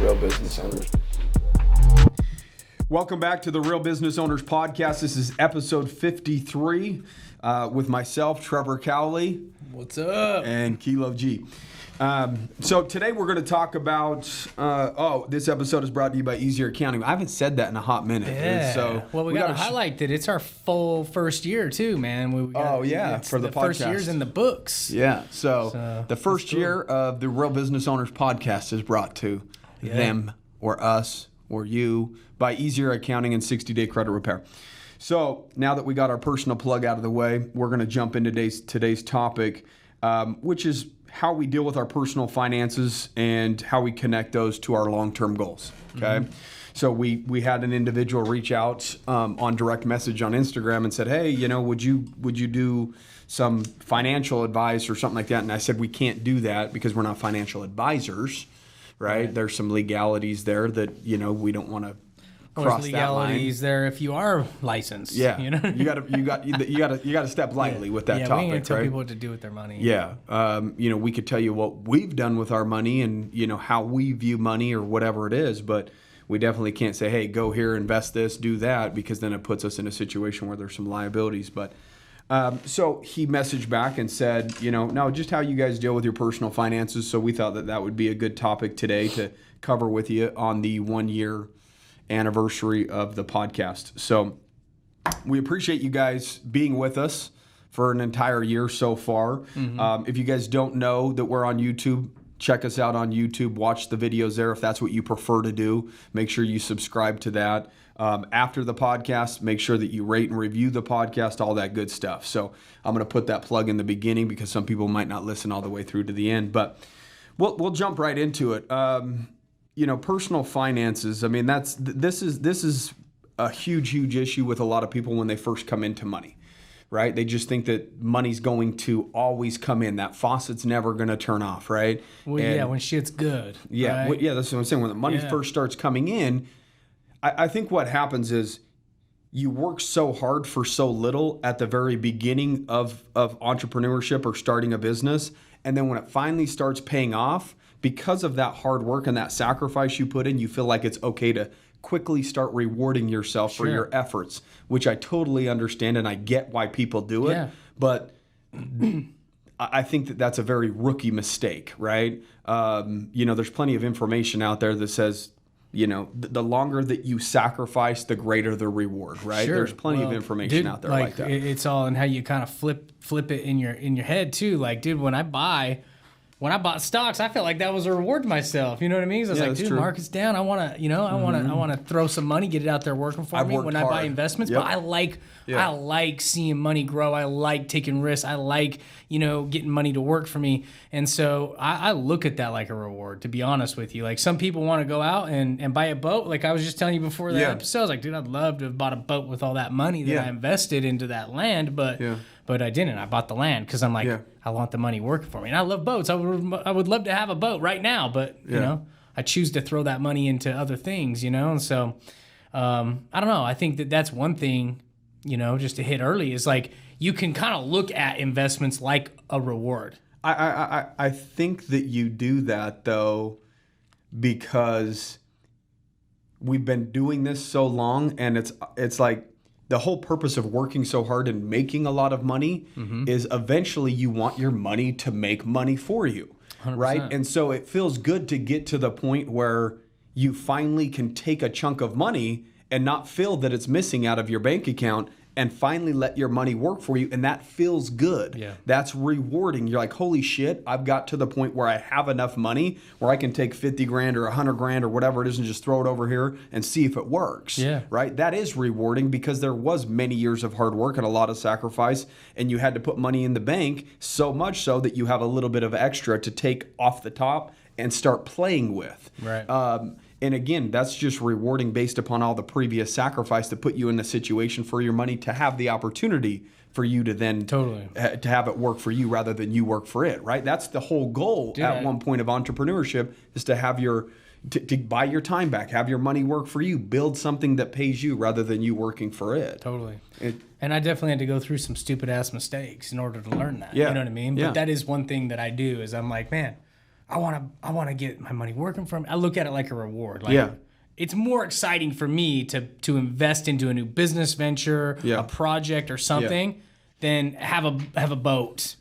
real business owners. Welcome back to the Real Business Owners Podcast. This is episode 53 with myself, Trevor Cowley. What's up? And Kale G. So today we're going to talk about, this episode is brought to you by Easier Accounting. I haven't said that in a hot minute. Yeah. So well, we got to highlight that it's our full first year too, man. For the podcast. First year's in the books. Yeah. So the first year of the Real Business Owners Podcast is brought to them or us or you by Easier Accounting and 60-Day Credit Repair. So now that we got our personal plug out of the way, we're going to jump into today's topic, which is how we deal with our personal finances and how we connect those to our long-term goals. Okay. Mm-hmm. So we had an individual reach out on direct message on Instagram and said, hey, would you do some financial advice or something like that? And I said, we can't do that because we're not financial advisors, right? There's some legalities there that, we don't want to cross that line. Legalities there if you are licensed. Yeah. you gotta step lightly with that topic. We ain't tell right? people what to do with their money. Yeah. We could tell you what we've done with our money and, how we view money or whatever it is, but we definitely can't say, hey, go here, invest this, do that, because then it puts us in a situation where there's some liabilities. But so he messaged back and said, no, just how you guys deal with your personal finances. So we thought that would be a good topic today to cover with you on the 1 year anniversary of the podcast. So we appreciate you guys being with us for an entire year so far. Mm-hmm. If you guys don't know that we're on YouTube, check us out on YouTube. Watch the videos there if that's what you prefer to do. Make sure you subscribe to that. After the podcast, make sure that you rate and review the podcast, all that good stuff. So I'm going to put that plug in the beginning because some people might not listen all the way through to the end. But we'll jump right into it. Personal finances. I mean, this is a huge issue with a lot of people when they first come into money, right? They just think that money's going to always come in. That faucet's never going to turn off, right? Well, when shit's good. Yeah, right? That's what I'm saying. When the money first starts coming in, I think what happens is you work so hard for so little at the very beginning of entrepreneurship or starting a business, and then when it finally starts paying off, because of that hard work and that sacrifice you put in, you feel like it's okay to quickly start rewarding yourself for your efforts, which I totally understand and I get why people do it. Yeah. But I think that that's a very rookie mistake, right? There's plenty of information out there that says, the longer that you sacrifice, the greiter the reward, right? Sure. There's plenty of information out there like that. It's all in how you kind of flip it in your head too. Like, dude, when I bought stocks, I felt like that was a reward to myself. You know what I mean? So I was like, dude, true. Market's down. I want to, I want to throw some money, get it out there working for me when I buy investments. Yep. But I like seeing money grow. I like taking risks. I like, getting money to work for me. And so I look at that like a reward, to be honest with you. Like, some people want to go out and buy a boat. Like I was just telling you before that episode, I was like, dude, I'd love to have bought a boat with all that money that I invested into that land. But I didn't. I bought the land because I'm like, I want the money working for me. And I love boats. I would love to have a boat right now, but I choose to throw that money into other things, And so I don't know. I think that's one thing, just to hit early is like you can kind of look at investments like a reward. I think that you do that though because we've been doing this so long, and it's like the whole purpose of working so hard and making a lot of money is eventually you want your money to make money for you, 100%. Right? And so it feels good to get to the point where you finally can take a chunk of money and not feel that it's missing out of your bank account and finally let your money work for you. And that feels good. Yeah. That's rewarding. You're like, holy shit, I've got to the point where I have enough money where I can take 50 grand or 100 grand or whatever it is and just throw it over here and see if it works. Yeah. Right? That is rewarding because there was many years of hard work and a lot of sacrifice, and you had to put money in the bank, so much so that you have a little bit of extra to take off the top and start playing with. Right. And again, that's just rewarding based upon all the previous sacrifice to put you in a situation for your money to have the opportunity for you to then to have it work for you rather than you work for it, right? That's the whole goal at one point of entrepreneurship, is to have to buy your time back, have your money work for you, build something that pays you rather than you working for it. Totally. And I definitely had to go through some stupid ass mistakes in order to learn that. Yeah. You know what I mean? But that is one thing that I do is I'm like, man, I want to get my money working for me. I look at it like a reward. Like, it's more exciting for me to invest into a new business venture, a project or something, than have a boat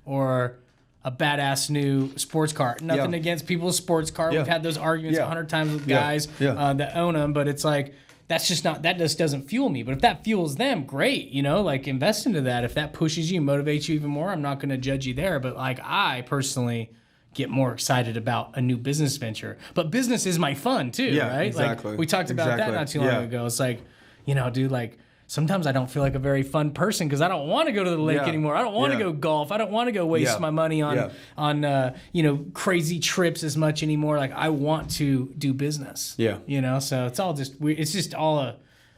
or a badass new sports car. Nothing against people's sports car. We've had those arguments 100 times with guys that own them, but it's like, that just doesn't fuel me. But if that fuels them, great, like invest into that. If that pushes you, motivates you even more, I'm not going to judge you there. But like, I personally get more excited about a new business venture. But business is my fun too, right? Exactly. Like we talked about that not too long ago. It's like, dude, like sometimes I don't feel like a very fun person because I don't want to go to the lake anymore. I don't want to go golf. I don't want to go waste my money on crazy trips as much anymore. Like I want to do business. So it's all just it's just all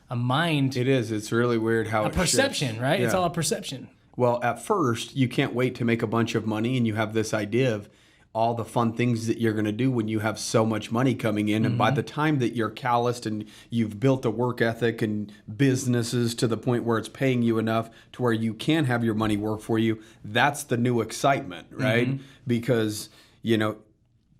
a mind. It is. It's really weird how it perception, shifts. Right? It's all a perception. Well, at first you can't wait to make a bunch of money, and you have this idea of all the fun things that you're going to do when you have so much money coming in. And by the time that you're calloused and you've built a work ethic and businesses to the point where it's paying you enough to where you can have your money work for you, that's the new excitement, right? Because,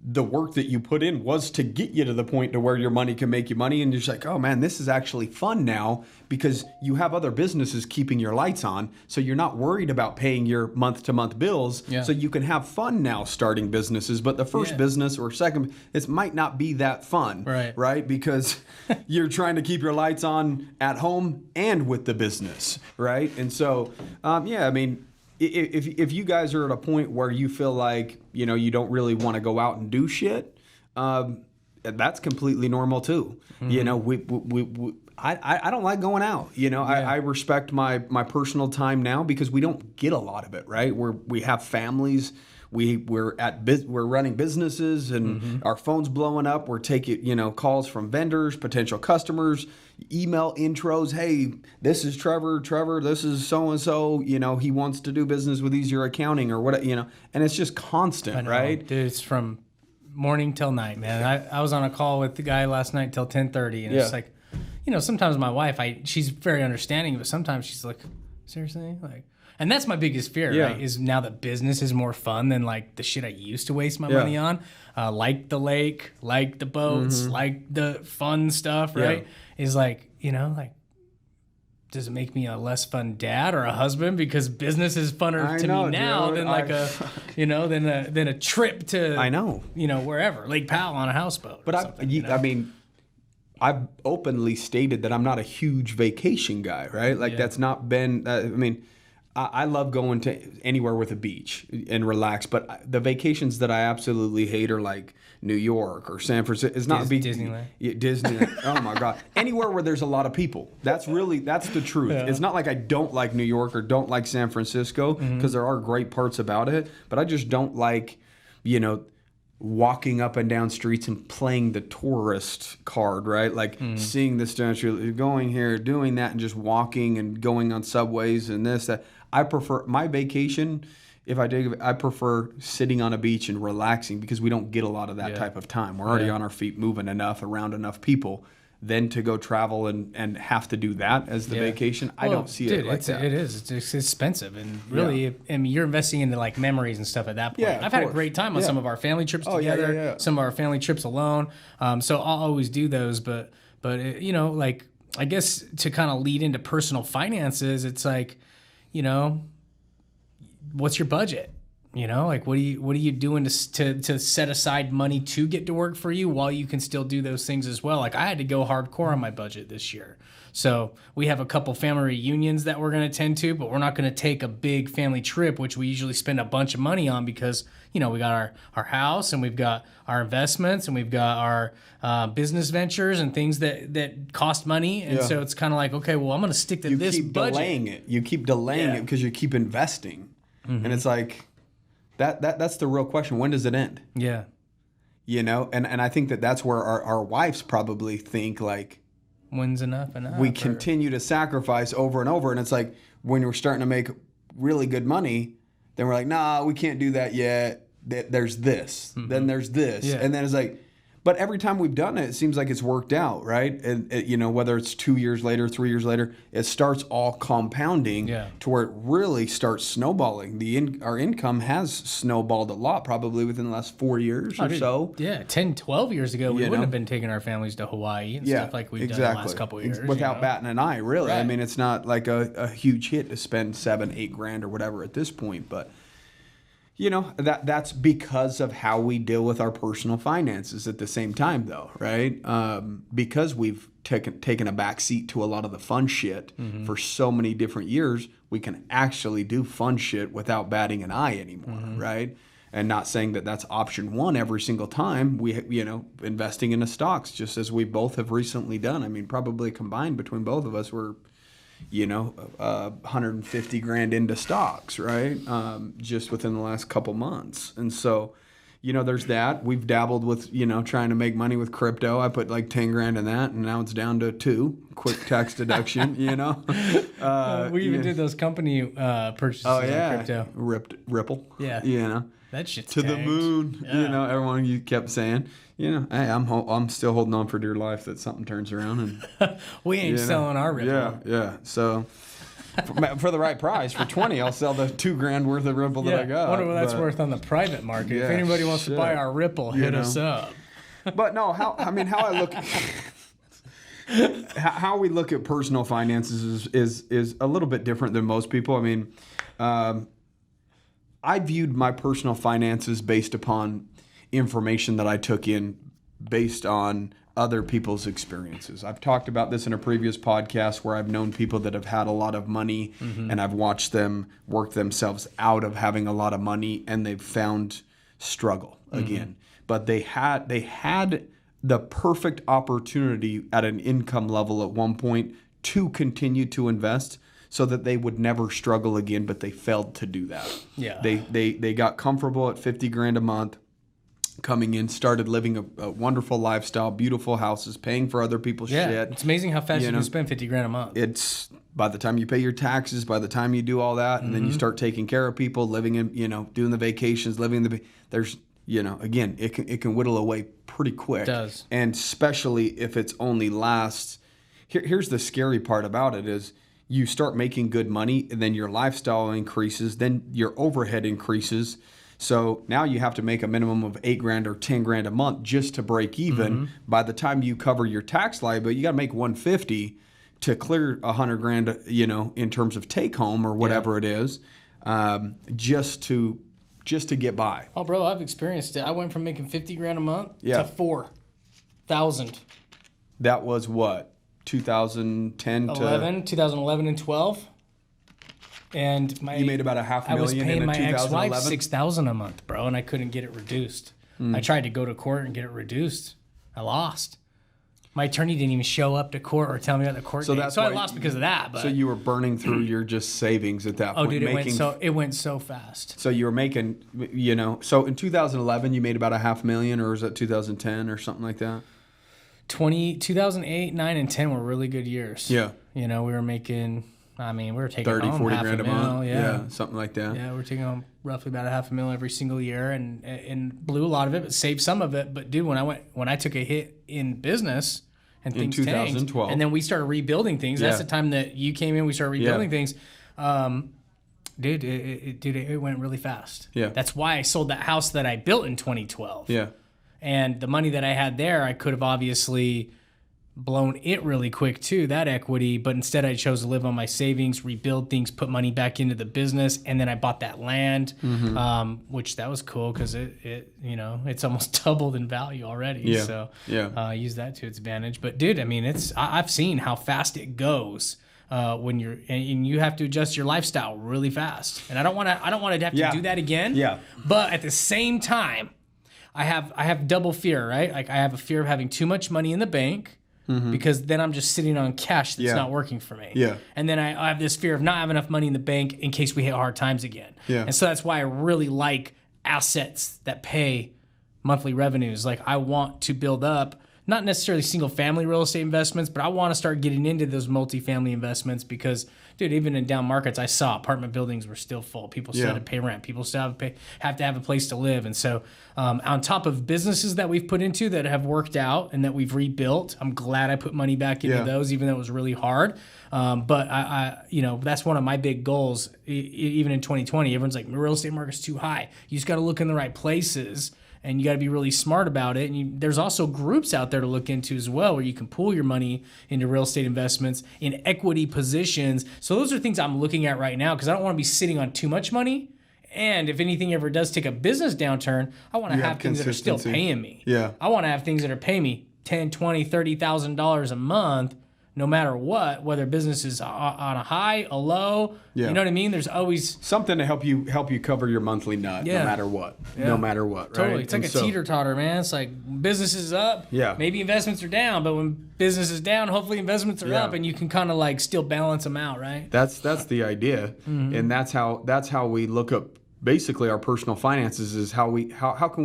the work that you put in was to get you to the point to where your money can make you money. And you're just like, oh man, this is actually fun now because you have other businesses keeping your lights on. So you're not worried about paying your month-to-month bills. So you can have fun now starting businesses. But the first business or second, it might not be that fun, right? Because you're trying to keep your lights on at home and with the business, right? And so, if you guys are at a point where you feel like, you don't really want to go out and do shit, that's completely normal too. I don't like going out. I respect my personal time now because we don't get a lot of it, right? We have families. We're running businesses and our phone's blowing up. We're taking calls from vendors, potential customers, email intros. Hey, this is Trevor. This is so and so. He wants to do business with Easier Accounting or what. And it's just constant, right? Dude, it's from morning till night, man. I was on a call with the guy last night till 10:30, and it's like, sometimes my wife, she's very understanding, but sometimes she's like, seriously, like. And that's my biggest fear, right? Is now that business is more fun than like the shit I used to waste my money on, like the lake, like the boats, like the fun stuff, right? Is like, does it make me a less fun dad or a husband because business is funner to me now than like than a trip to wherever, Lake Powell on a houseboat. But I've openly stated that I'm not a huge vacation guy, right? Like that's not been. I love going to anywhere with a beach and relax, but the vacations that I absolutely hate are like New York or San Francisco. It's not Disneyland. Disneyland. Oh my God. Anywhere where there's a lot of people. That's the truth. Yeah. It's not like I don't like New York or don't like San Francisco because there are great parts about it, but I just don't like, walking up and down streets and playing the tourist card, right? Like seeing the statue, going here, doing that, and just walking and going on subways and this, that. I prefer my vacation. I prefer sitting on a beach and relaxing because we don't get a lot of that type of time. We're already on our feet moving enough around enough people. Then to go travel and have to do that as the vacation, I don't see it like that. It is. It's expensive, and really, I mean, you're investing into like memories and stuff at that point. I've had a great time on some of our family trips together, some of our family trips alone. So I'll always do those, but like I guess to kind of lead into personal finances, it's like, what's your budget? Like what are you doing to set aside money to get to work for you while you can still do those things as well? Like I had to go hardcore on my budget this year. So we have a couple family reunions that we're going to attend to, but we're not going to take a big family trip, which we usually spend a bunch of money on because, we got our house and we've got our investments and we've got our business ventures and things that cost money. And so it's kind of like, okay, well, I'm going to stick to this budget. You keep delaying it because you keep investing. And it's like, that's the real question. When does it end? Yeah. And I think that's where our wives probably think like, when's enough? We continue to sacrifice over and over. And it's like when we're starting to make really good money, then we're like, nah, we can't do that yet. There's this. Then there's this. And then it's like, But every time we've done it, it seems like it's worked out, right? And you know, whether it's 2 years later, 3 years later, it starts all compounding to where it really starts snowballing. Our income has snowballed a lot, probably within the last 4 years or so. Yeah, 10, 12 years ago, we wouldn't have been taking our families to Hawaii and stuff like we've done the last couple of years. Without batting an eye, really. Right. I mean, it's not like a huge hit to spend $7-8 grand or whatever at this point, but you know, that's because of how we deal with our personal finances at the same time, though, right? Because we've taken a back seat to a lot of the fun shit for so many different years, we can actually do fun shit without batting an eye anymore, right? And not saying that that's option one every single time. Investing into stocks, just as we both have recently done. I mean, probably combined between both of us, we're 150 grand into stocks, right? Just within the last couple months. And so, there's that. We've dabbled with, trying to make money with crypto. I put like 10 grand in that, and now it's down to 2. Quick tax deduction, we even did those company purchases on crypto. Ripple. Yeah. That shit's to tanked. The moon. Yeah. Everyone you kept saying, hey, I'm still holding on for dear life that something turns around and we ain't selling our Ripple. Yeah. So for the right price, for 20, I'll sell the $2,000 worth of Ripple that I got. I wonder what that's worth on the private market. If anybody wants to buy our Ripple, hit us up. But no, how we look at personal finances is a little bit different than most people. I mean, I viewed my personal finances based upon information that I took in based on other people's experiences. I've talked about this in a previous podcast where I've known people that have had a lot of money and I've watched them work themselves out of having a lot of money and they've found struggle again. But they had the perfect opportunity at an income level at one point to continue to invest so that they would never struggle again, but they failed to do that. Yeah. They got comfortable at 50 grand a month, coming in, started living a wonderful lifestyle, beautiful houses, paying for other people's shit. It's amazing how fast you can spend 50 grand a month. It's by the time you pay your taxes, by the time you do all that, and then you start taking care of people, living in, doing the vacations, there's, again, it can whittle away pretty quick. It does. And especially if it's only lasts. Here's the scary part about it is, you start making good money and then your lifestyle increases, then your overhead increases. So now you have to make a minimum of 8 grand or 10 grand a month just to break even. By the time you cover your tax liability, you got to make 150 to clear 100 grand, in terms of take home or whatever it is, just to get by. Oh, bro, I've experienced it. I went from making 50 grand a month to 4,000. That was what? 2011 and 12, and you made about $500,000 I was paying in my 2011? ex-wife $6,000 a month, bro, and I couldn't get it reduced. I tried to go to court and get it reduced. I lost. My attorney didn't even show up to court or tell me about the court date. So I lost because of that. But so you were burning through your just savings at that point. Oh, dude, it went so fast. So you were making, so in 2011 you made about $500,000, or was that 2010 or something like that? 2008, 9, and 10 were really good years. Yeah. We were making, we were taking 30, home 40 grand a month. Yeah, something like that. Yeah, we were taking home roughly about $500,000 every single year and blew a lot of it, but saved some of it. But dude, when I took a hit in business and things in 2012, tanked, and then we started rebuilding things. That's the time that you came in, we started rebuilding things. Dude, it went really fast. Yeah. That's why I sold that house that I built in 2012. Yeah. And the money that I had there, I could have obviously blown it really quick too, that equity. But instead, I chose to live on my savings, rebuild things, put money back into the business, and then I bought that land, which that was cool because it's almost doubled in value already. Yeah. So I use that to its advantage. But dude, I've seen how fast it goes. When you have to adjust your lifestyle really fast, and I don't want to have to do that again. Yeah. But at the same time, I have double fear, right? Like I have a fear of having too much money in the bank because then I'm just sitting on cash that's not working for me. Yeah. And then I have this fear of not having enough money in the bank in case we hit hard times again. Yeah. And so that's why I really like assets that pay monthly revenues. Like I want to build up not necessarily single family real estate investments, but I want to start getting into those multifamily investments because, dude, even in down markets, I saw apartment buildings were still full. People still had to pay rent. People still have to have a place to live. And so on top of businesses that we've put into that have worked out and that we've rebuilt, I'm glad I put money back into those, even though it was really hard. But I that's one of my big goals. Even in 2020, everyone's like, real estate market's too high. You just got to look in the right places. And you got to be really smart about it. And there's also groups out there to look into as well where you can pool your money into real estate investments in equity positions. So those are things I'm looking at right now because I don't want to be sitting on too much money. And if anything ever does take a business downturn, I want to have things that are still paying me. Yeah. I want to have things that are paying me $10,000, $20,000, $30,000 a month, no matter what, whether business is on a high, a low, you know what I mean? There's always something to help you cover your monthly nut, no matter what. No matter what, right? Totally. It's like a teeter-totter, man. It's like business is up, maybe investments are down, but when business is down, hopefully investments are up, and you can kind of like still balance them out, right? That's the idea, and that's how we look up basically our personal finances is how can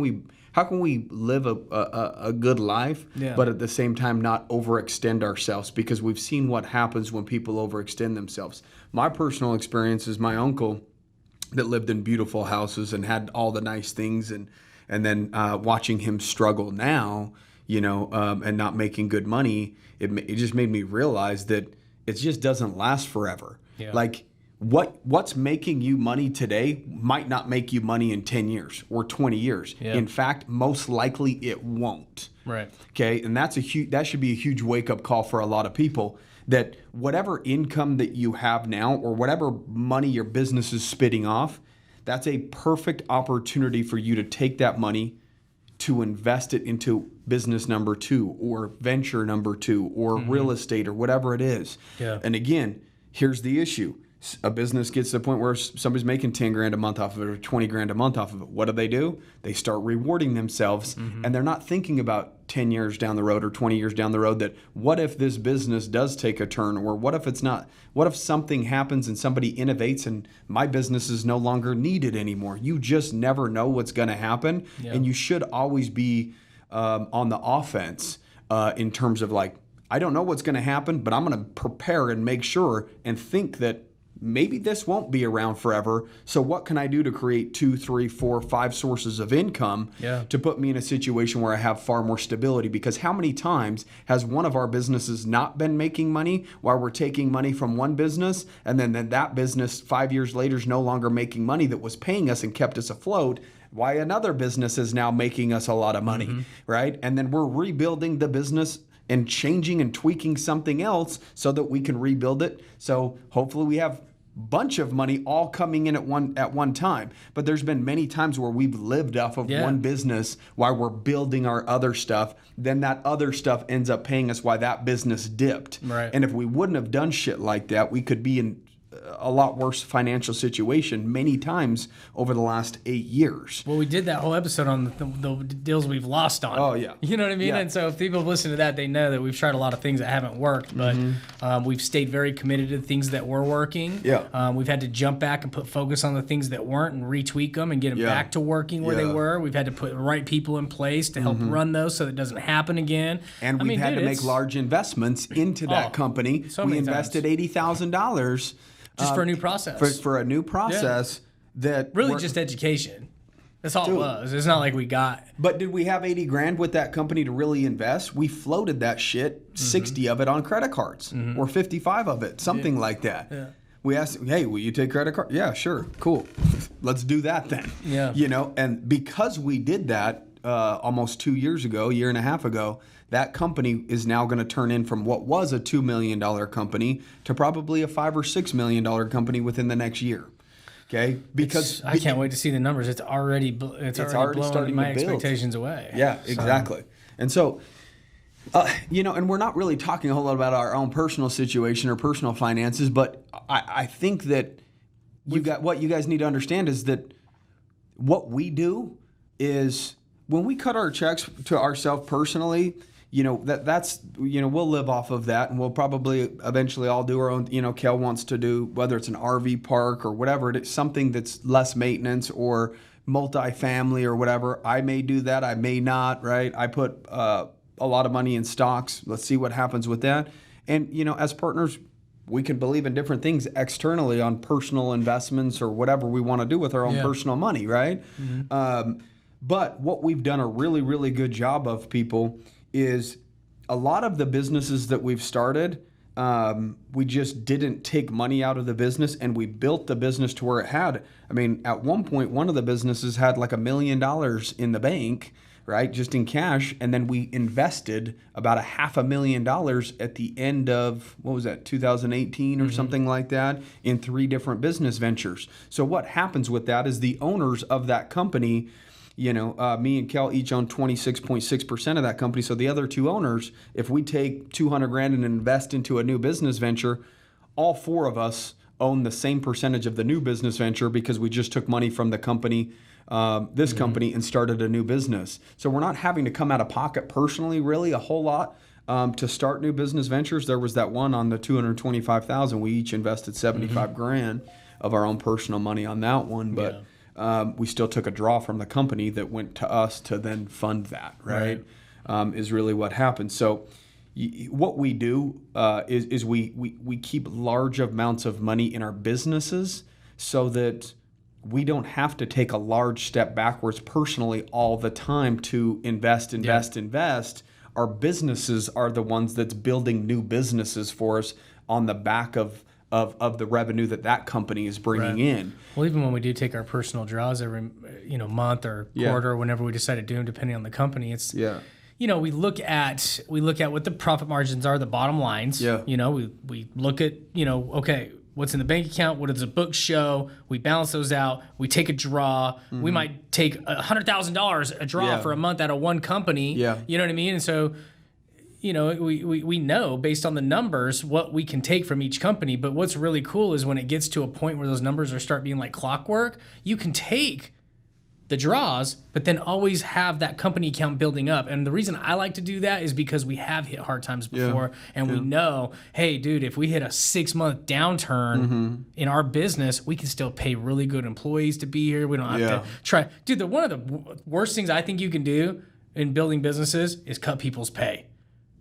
we live a good life, but at the same time not overextend ourselves, because we've seen what happens when people overextend themselves. My personal experience is my uncle that lived in beautiful houses and had all the nice things, and then watching him struggle now, and not making good money, it just made me realize that it just doesn't last forever. Yeah. Like, what's making you money today might not make you money in 10 years or 20 years. Yeah. In fact, most likely it won't. Right. Okay. And that should be a huge wake up call for a lot of people, that whatever income that you have now or whatever money your business is spitting off, that's a perfect opportunity for you to take that money to invest it into business number 2 or venture number 2 or real estate or whatever it is. Yeah. And again, here's the issue. A business gets to the point where somebody's making 10 grand a month off of it or 20 grand a month off of it. What do? They start rewarding themselves, and they're not thinking about 10 years down the road or 20 years down the road that what if this business does take a turn, or what if it's not? What if something happens and somebody innovates and my business is no longer needed anymore? You just never know what's going to happen, and you should always be on the offense in terms of like, I don't know what's going to happen, but I'm going to prepare and make sure and think that maybe this won't be around forever. So what can I do to create 2, 3, 4, 5 sources of income to put me in a situation where I have far more stability? Because how many times has one of our businesses not been making money while we're taking money from one business, and then that business 5 years later is no longer making money that was paying us and kept us afloat? Why another business is now making us a lot of money, right? And then we're rebuilding the business and changing and tweaking something else so that we can rebuild it. So hopefully we have bunch of money all coming in at one time. But there's been many times where we've lived off of one business while we're building our other stuff. Then that other stuff ends up paying us why that business dipped. Right. And if we wouldn't have done shit like that, we could be in a lot worse financial situation many times over the last 8 years. Well, we did that whole episode on the deals we've lost on. Oh, yeah. You know what I mean? Yeah. And so if people listen to that, they know that we've tried a lot of things that haven't worked, but we've stayed very committed to the things that were working. Yeah. We've had to jump back and put focus on the things that weren't and retweak them and get them back to working where they were. We've had to put the right people in place to help run those so that it doesn't happen again. And we've had to make large investments into that company. We invested $80,000 just for a new process. For a new process that really just education. That's all it was. It's not like we got. But did we have 80 grand with that company to really invest? We floated that shit, 60 of it on credit cards or 55 of it, something like that. Yeah. We asked, hey, will you take credit card? Yeah, sure. Cool. Let's do that then. Yeah. And because we did that almost 2 years ago, year and a half ago, that company is now going to turn in from what was a $2 million company to probably a $5 or $6 million company within the next year. Okay, because I can't wait to see the numbers. It's already blowing starting my expectations away. Yeah, exactly. And so, and we're not really talking a whole lot about our own personal situation or personal finances, but I think that what you guys need to understand is that what we do is when we cut our checks to ourselves personally, that's we'll live off of that, and we'll probably eventually all do our own. Kale wants to do, whether it's an RV park or whatever, it's something that's less maintenance or multifamily or whatever. I may do that, I may not, right? I put a lot of money in stocks. Let's see what happens with that. And, as partners, we can believe in different things externally on personal investments or whatever we want to do with our own personal money, right? Mm-hmm. But what we've done a really, really good job of, people, is a lot of the businesses that we've started, we just didn't take money out of the business, and we built the business to where it had. I mean, at one point, one of the businesses had like $1 million in the bank, right, just in cash, and then we invested about $500,000 at the end of, 2018 or something like that, in 3 different business ventures. So what happens with that is the owners of that company, me and Kale each own 26.6% of that company. So the other 2 owners, if we take $200,000 and invest into a new business venture, all 4 of us own the same percentage of the new business venture because we just took money from the company, this company, and started a new business. So we're not having to come out of pocket personally, really, a whole lot to start new business ventures. There was that one on the $225,000. We each invested $75,000 of our own personal money on that one, but. We still took a draw from the company that went to us to then fund that, right? Is really what happened. So what we do is we keep large amounts of money in our businesses so that we don't have to take a large step backwards personally all the time to invest. Our businesses are the ones that's building new businesses for us on the back of the revenue that company is bringing in. Well, even when we do take our personal draws every month or quarter, or whenever we decide to do them, depending on the company, it's we look at what the profit margins are, the bottom lines. We look at okay, what's in the bank account, what does the book show? We balance those out. We take a draw. Mm-hmm. We might take $100,000 a draw for a month out of one company. You know what I mean? And so. We know based on the numbers what we can take from each company. But what's really cool is when it gets to a point where those numbers start being like clockwork, you can take the draws, but then always have that company account building up. And the reason I like to do that is because we have hit hard times before, and we know, hey, dude, if we hit a 6-month downturn in our business, we can still pay really good employees to be here. We don't have to try. Dude, one of the worst things I think you can do in building businesses is cut people's pay.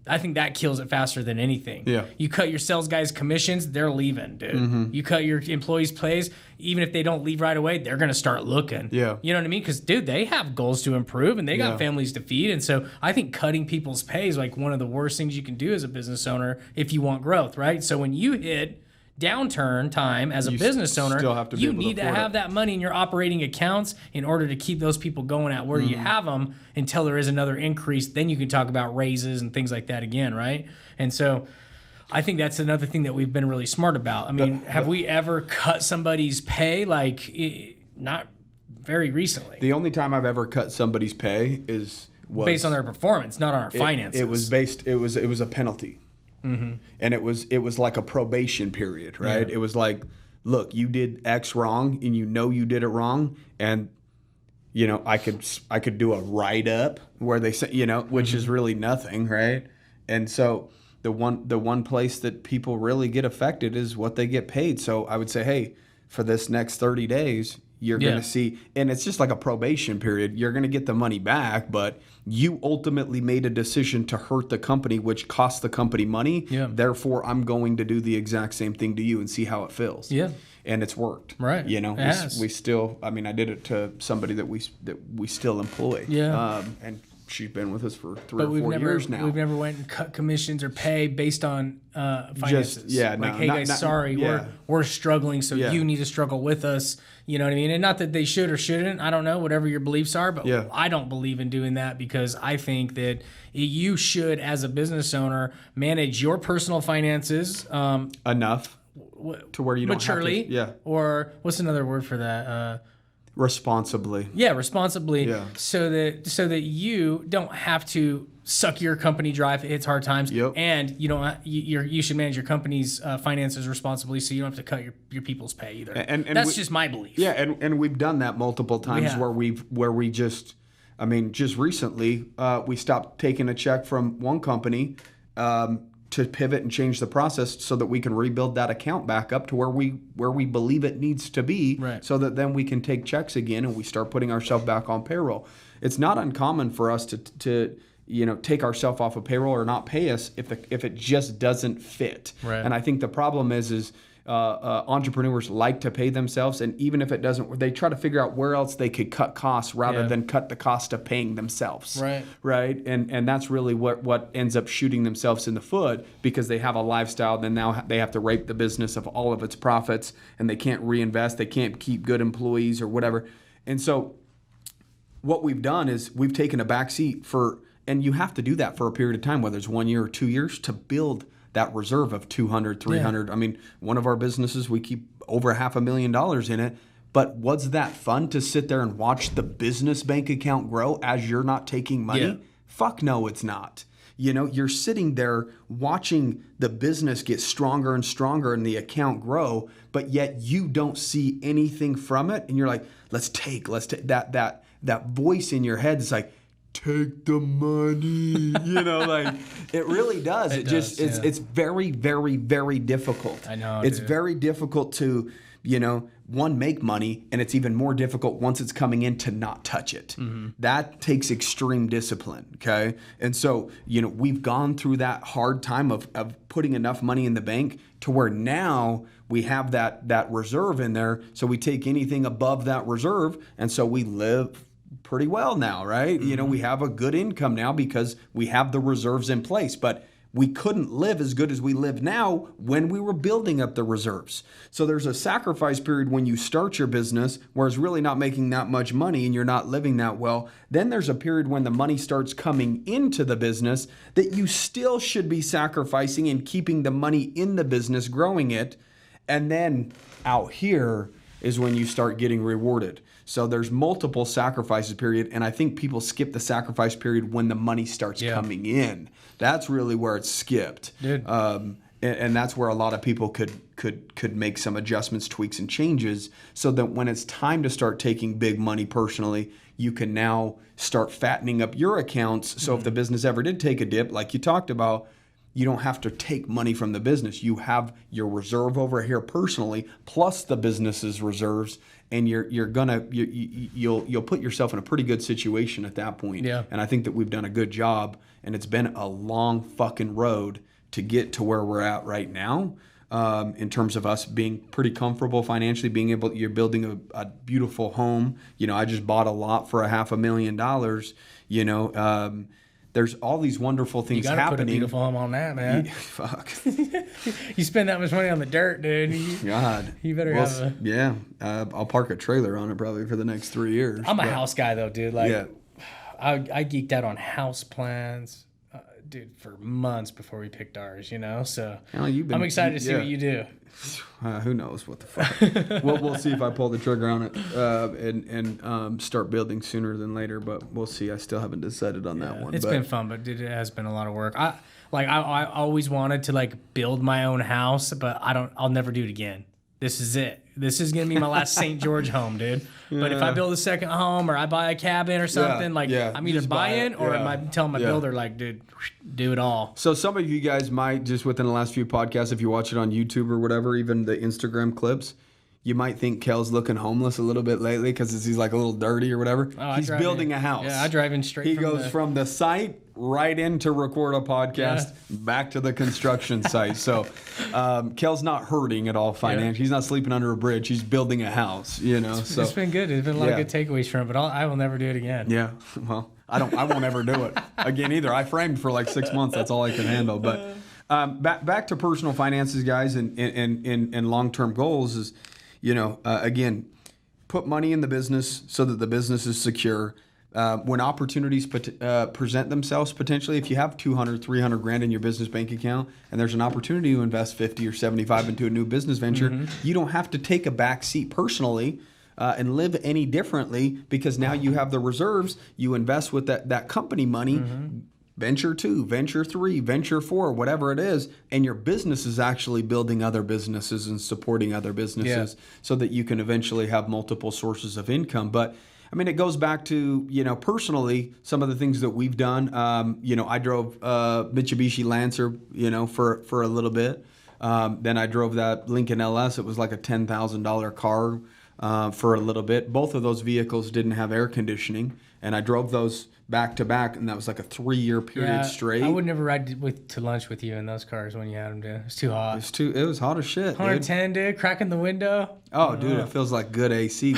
I think that kills it faster than anything. You cut your sales guys' commissions, they're leaving, dude. You cut your employees' pays, even if they don't leave right away, they're going to start looking. You know what I mean? Because, dude, they have goals to improve and they got families to feed. And so I think cutting people's pay is like one of the worst things you can do as a business owner if you want growth, right? So when you hit downturn time as a business owner, you need to have that money in your operating accounts in order to keep those people going at where you have them until there is another increase. Then you can talk about raises and things like that again, right? And so I think that's another thing that we've been really smart about. I mean, have we ever cut somebody's pay? Not very recently. The only time I've ever cut somebody's pay was based on their performance, not on our finances. It was a penalty. And it was like a probation period, right? It was like, look, you did X wrong, and you did it wrong, and I could do a write up where they say, which is really nothing, right? And so the one place that people really get affected is what they get paid. So I would say, hey, for this next 30 days, you're going to see, and it's just like a probation period. You're going to get the money back, but you ultimately made a decision to hurt the company, which cost the company money. Therefore, I'm going to do the exact same thing to you and see how it feels. And it's worked. Right. We still, I did it to somebody that we still employ. And she's been with us for 3 or 4 years now. We've never went and cut commissions or pay based on finances. Hey guys, sorry, we're struggling, so you need to struggle with us. You know what I mean? And not that they should or shouldn't. I don't know, whatever your beliefs are, but I don't believe in doing that because I think that you should, as a business owner, manage your personal finances enough to where you don't maturely. Have to. Or what's another word for that? Responsibly. Responsibly. So that you don't have to suck your company dry if it hits hard times, and you should manage your company's finances responsibly, so you don't have to cut your people's pay either. And that's just my belief. And we've done that multiple times where we just recently we stopped taking a check from one company to pivot and change the process so that we can rebuild that account back up to where we believe it needs to be, so that then we can take checks again and we start putting ourselves back on payroll. It's not uncommon for us to take ourselves off of payroll or not pay us if it just doesn't fit. Right. And I think the problem is entrepreneurs like to pay themselves, and even if it doesn't, they try to figure out where else they could cut costs rather than cut the cost of paying themselves. Right. And that's really what ends up shooting themselves in the foot, because they have a lifestyle. Then now they have to rape the business of all of its profits, and they can't reinvest. They can't keep good employees or whatever. And so what we've done is we've taken a back seat and you have to do that for a period of time, whether it's 1 year or 2 years, to build that reserve of 200, 300. I mean, one of our businesses, we keep over $500,000 in it. But was that fun to sit there and watch the business bank account grow as you're not taking money? Yeah. Fuck no, it's not. You're sitting there watching the business get stronger and stronger and the account grow, but yet you don't see anything from it. And you're like, let's take that voice in your head is like, take the money, like it really does. It's very, very, very difficult. I know. It's very difficult to, one, make money, and it's even more difficult once it's coming in to not touch it. Mm-hmm. That takes extreme discipline. Okay. And so, we've gone through that hard time of putting enough money in the bank to where now we have that reserve in there. So we take anything above that reserve. And so we live pretty well now, right? Mm-hmm. We have a good income now because we have the reserves in place, but we couldn't live as good as we live now when we were building up the reserves. So there's a sacrifice period when you start your business where it's really not making that much money and you're not living that well. Then there's a period when the money starts coming into the business that you still should be sacrificing and keeping the money in the business, growing it. And then out here is when you start getting rewarded. So there's multiple sacrifices period, and I think people skip the sacrifice period when the money starts coming in. That's really where it's skipped. Dude. And that's where a lot of people could make some adjustments, tweaks, and changes so that when it's time to start taking big money personally, you can now start fattening up your accounts. So if the business ever did take a dip, like you talked about, you don't have to take money from the business. You have your reserve over here personally, plus the business's reserves, and you'll put yourself in a pretty good situation at that point. Yeah. And I think that we've done a good job, and it's been a long fucking road to get to where we're at right now. In terms of us being pretty comfortable financially, you're building a beautiful home. I just bought a lot for $500,000. There's all these wonderful things happening. You gotta put a beautiful home on that, man. Fuck. You spend that much money on the dirt, dude. You better have a... Yeah. I'll park a trailer on it probably for the next 3 years. I'm a house guy, though, dude. I geeked out on house plans, dude, for months before we picked ours, So I'm excited to see what you do. Who knows what the fuck. We'll see if I pull the trigger on it and start building sooner than later, but we'll see. I still haven't decided on that one. It's been fun, but dude, it has been a lot of work. I always wanted to build my own house, but I'll never do it again. This is it. This is going to be my last St. George home, dude. But if I build a second home or I buy a cabin or something, I'm either buying or I'm telling my builder, dude, do it all. So some of you guys might, just within the last few podcasts, if you watch it on YouTube or whatever, even the Instagram clips, you might think Kale's looking homeless a little bit lately because he's a little dirty or whatever. He's building a house. Yeah, I drive in straight. He goes from the site right in to record a podcast, back to the construction site. So Kale's not hurting at all financially. He's not sleeping under a bridge. He's building a house. So it's been good. There's been a lot of good takeaways from it, but I will never do it again. Yeah. Well, I won't ever do it again either. I framed for 6 months. That's all I can handle. But back to personal finances, guys, and long-term goals is, again, put money in the business so that the business is secure. When opportunities present themselves, potentially, if you have 200, 300 grand in your business bank account and there's an opportunity to invest 50 or 75 into a new business venture, you don't have to take a back seat personally and live any differently, because now you have the reserves. You invest with that company money. Venture 2, Venture 3, Venture 4, whatever it is, and your business is actually building other businesses and supporting other businesses so that you can eventually have multiple sources of income. But it goes back to, personally, some of the things that we've done. I drove Mitsubishi Lancer, for a little bit. Then I drove that Lincoln LS. It was like a $10,000 car for a little bit. Both of those vehicles didn't have air conditioning. And I drove those back to back, and that was like a 3-year period straight. I would never ride to lunch with you in those cars when you had them, dude. It was too hot. It was hot as shit, 110, dude. Cracking the window. Oh, dude, it feels like good AC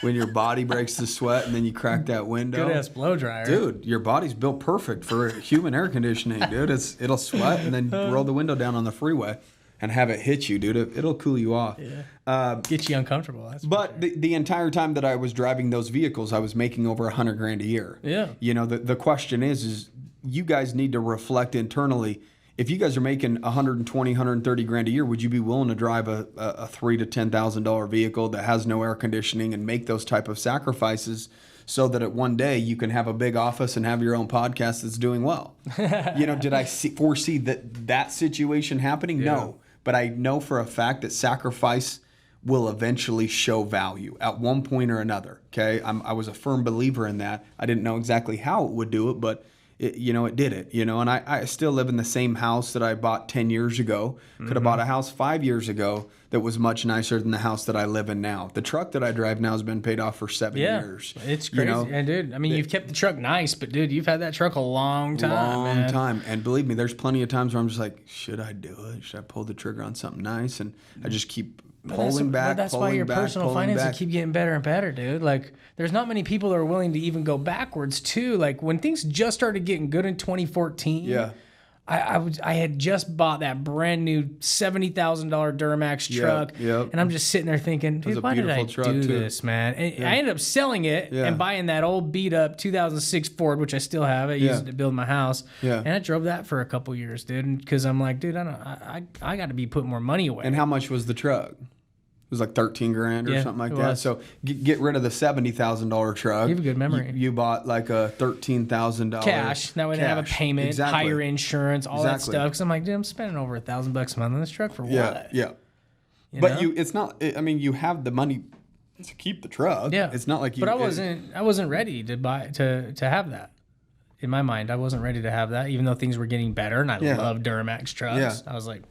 when your body breaks the sweat and then you crack that window. Good ass blow dryer. Dude, your body's built perfect for human air conditioning, dude. It'll sweat and then roll the window down on the freeway and have it hit you, dude. It'll cool you off. Yeah. Get you uncomfortable. But the entire time that I was driving those vehicles, I was making over $100,000 a year. Yeah. You know, the question is you guys need to reflect internally. If you guys are making $120,000, $130,000 a year, would you be willing to drive a $3,000 to $10,000 vehicle that has no air conditioning and make those type of sacrifices so that at one day you can have a big office and have your own podcast that's doing well? You know, did I foresee that situation happening? Yeah. No. But I know for a fact that sacrifice will eventually show value at one point or another. Okay, I was a firm believer in that. I didn't know exactly how it would do it, but it did it. You know, and I still live in the same house that I bought 10 years ago. Could have bought a house 5 years ago that was much nicer than the house that I live in now. The truck that I drive now has been paid off for 7 years. It's crazy. You know? And dude, I mean, you've kept the truck nice, but dude, you've had that truck a long time. And believe me, there's plenty of times where I'm just like, should I do it? Should I pull the trigger on something nice? And I just keep pulling back. That's why your personal finances keep getting better and better, dude. Like, there's not many people that are willing to even go backwards too. Like when things just started getting good in 2014. Yeah. I had just bought that brand new $70,000 Duramax truck, and I'm just sitting there thinking, dude, why did I do this, man? And I ended up selling it and buying that old beat up 2006 Ford, which I still have. I used it to build my house, and I drove that for a couple years, dude, because I'm like, dude, I got to be putting more money away. And how much was the truck? It was like $13,000 or something like that. So get rid of the $70,000 truck. You have a good memory. You bought like a $13,000 cash. That way, they have a payment, higher insurance, all that stuff. Because I'm like, dude, I'm spending over $1,000 a month on this truck for what? Yeah. But it's not. I mean, you have the money to keep the truck. Yeah. It's not like you. But I wasn't ready to buy to have that. In my mind, I wasn't ready to have that, even though things were getting better, and I love Duramax trucks. Yeah. I was like,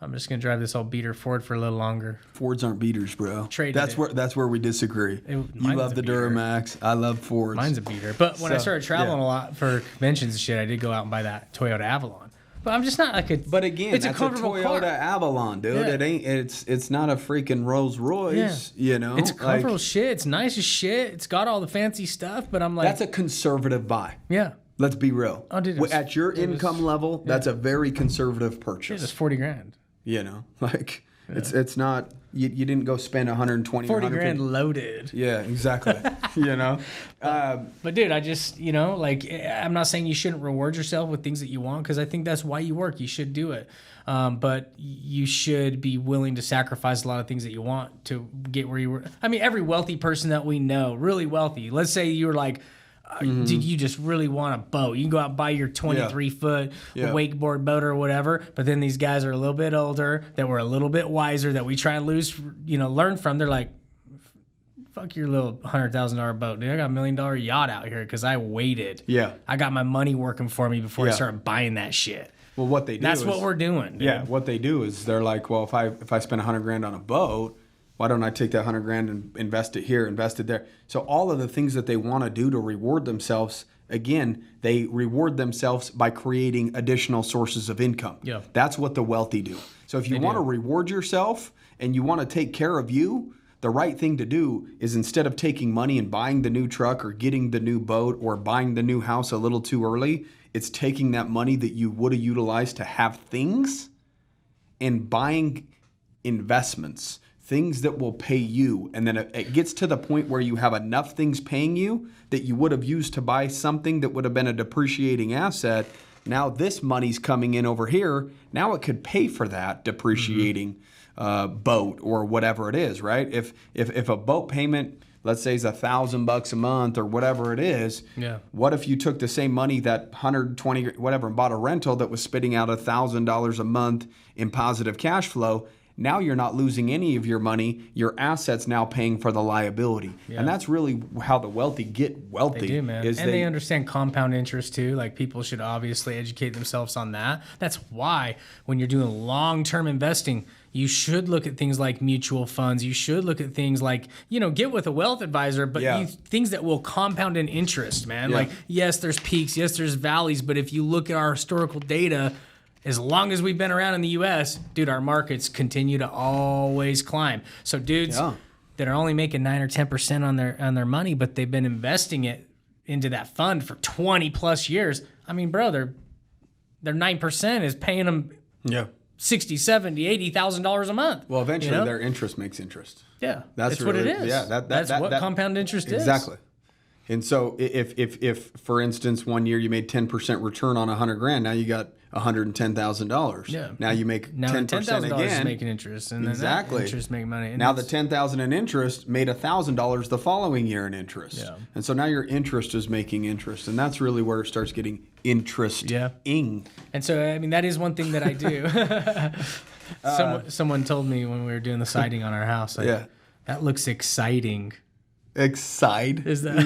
I'm just gonna drive this old beater Ford for a little longer. Fords aren't beaters, bro. That's where we disagree. You love the Duramax. I love Fords. Mine's a beater. But when I started traveling a lot for conventions and shit, I did go out and buy that Toyota Avalon. But I'm just not like a. But again, it's a Toyota car. Avalon, dude. Yeah. It ain't. It's not a freaking Rolls Royce. Yeah. You know, it's comfortable shit. It's nice as shit. It's got all the fancy stuff. But I'm like, that's a conservative buy. Yeah. Let's be real. Oh, dude, at your income level, that's a very conservative purchase. It's $40,000. You know, like it's not. You didn't go spend 120 $40,000 loaded. Yeah, exactly. You know, but dude, I just like I'm not saying you shouldn't reward yourself with things that you want, because I think that's why you work. You should do it, but you should be willing to sacrifice a lot of things that you want to get where you were. I mean, every wealthy person that we know, really wealthy. Let's say you were like, do you just really want a boat? You can go out and buy your 23-foot wakeboard boat or whatever, but then these guys are a little bit older, that were a little bit wiser, that we try and learn from. They're like, fuck your little $100,000 boat, dude. I got $1 million yacht out here because I waited. Yeah. I got my money working for me before I started buying that shit. Well, what they do That's what we're doing, dude. Yeah, what they do is they're like, well, if I spend $100,000 on a boat, why don't I take that $100,000 and invest it here, invest it there? So all of the things that they want to do to reward themselves, again, they reward themselves by creating additional sources of income. Yeah. That's what the wealthy do. So if you want to reward yourself and you want to take care of you, the right thing to do is, instead of taking money and buying the new truck or getting the new boat or buying the new house a little too early, it's taking that money that you would have utilized to have things and buying investments. Things that will pay you, and then it gets to the point where you have enough things paying you that you would have used to buy something that would have been a depreciating asset. Now this money's coming in over here. Now it could pay for that depreciating boat or whatever it is, right? If a boat payment, let's say, is $1,000 a month or whatever it is, what if you took the same money, that 120 whatever, and bought a rental that was spitting out $1,000 a month in positive cash flow? now you're not losing any of your money. Your assets now paying for the liability. Yeah. And that's really how the wealthy get wealthy. They do, man. And they understand compound interest too. Like, people should obviously educate themselves on that. That's why when you're doing long-term investing, you should look at things like mutual funds. You should look at things like, get with a wealth advisor, but things that will compound in interest, man. Yeah. Like, yes, there's peaks, yes, there's valleys, but if you look at our historical data, as long as we've been around in the U.S., dude, our markets continue to always climb. So dudes that are only making 9 or 10% on their money, but they've been investing it into that fund for 20 plus years. I mean, bro, their 9% is paying them $60,000, $70,000, $80,000 a month. Well, eventually their interest makes interest. Yeah, that's what it is. Yeah, that's what compound interest is. Exactly. And so if for instance 1 year you made 10% return on $100,000, now you got $110,000. Yeah. Now you make 10% again. Is making interest, and then that interest make money. And now the $10,000 in interest made $1,000 the following year in interest. Yeah. And so now your interest is making interest, and that's really where it starts getting interesting. Yeah. And so I mean that is one thing that I do. Someone told me when we were doing the siding on our house, like, that looks exciting. Excite is that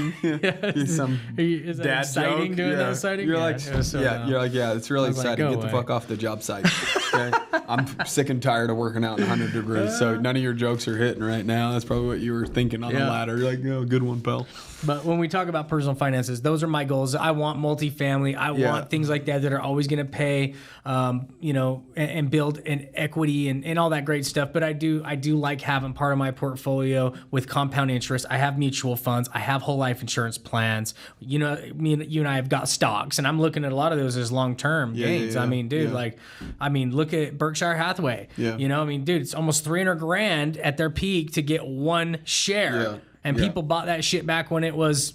some is that dad exciting joke? Doing that siding? You're like, it's really exciting. Get the fuck off the job site. Okay? I'm sick and tired of working out in 100 degrees, so none of your jokes are hitting right now. That's probably what you were thinking on the ladder. You're like, good one, pal. But when we talk about personal finances, those are my goals. I want multifamily. I want things like that are always going to pay, and build an equity and all that great stuff. But I do like having part of my portfolio with compound interest. I have mutual funds. I have whole life insurance plans. You and I have got stocks, and I'm looking at a lot of those as long-term gains. I mean, dude, look at Berkshire Hathaway. Yeah. Dude, it's almost $300,000 at their peak to get one share. Yeah. And people bought that shit back when it was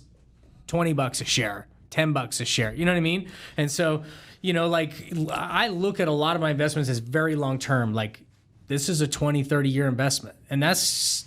$20 a share, $10 a share. You know what I mean? And so, I look at a lot of my investments as very long term. Like, this is a 20, 30-year investment. And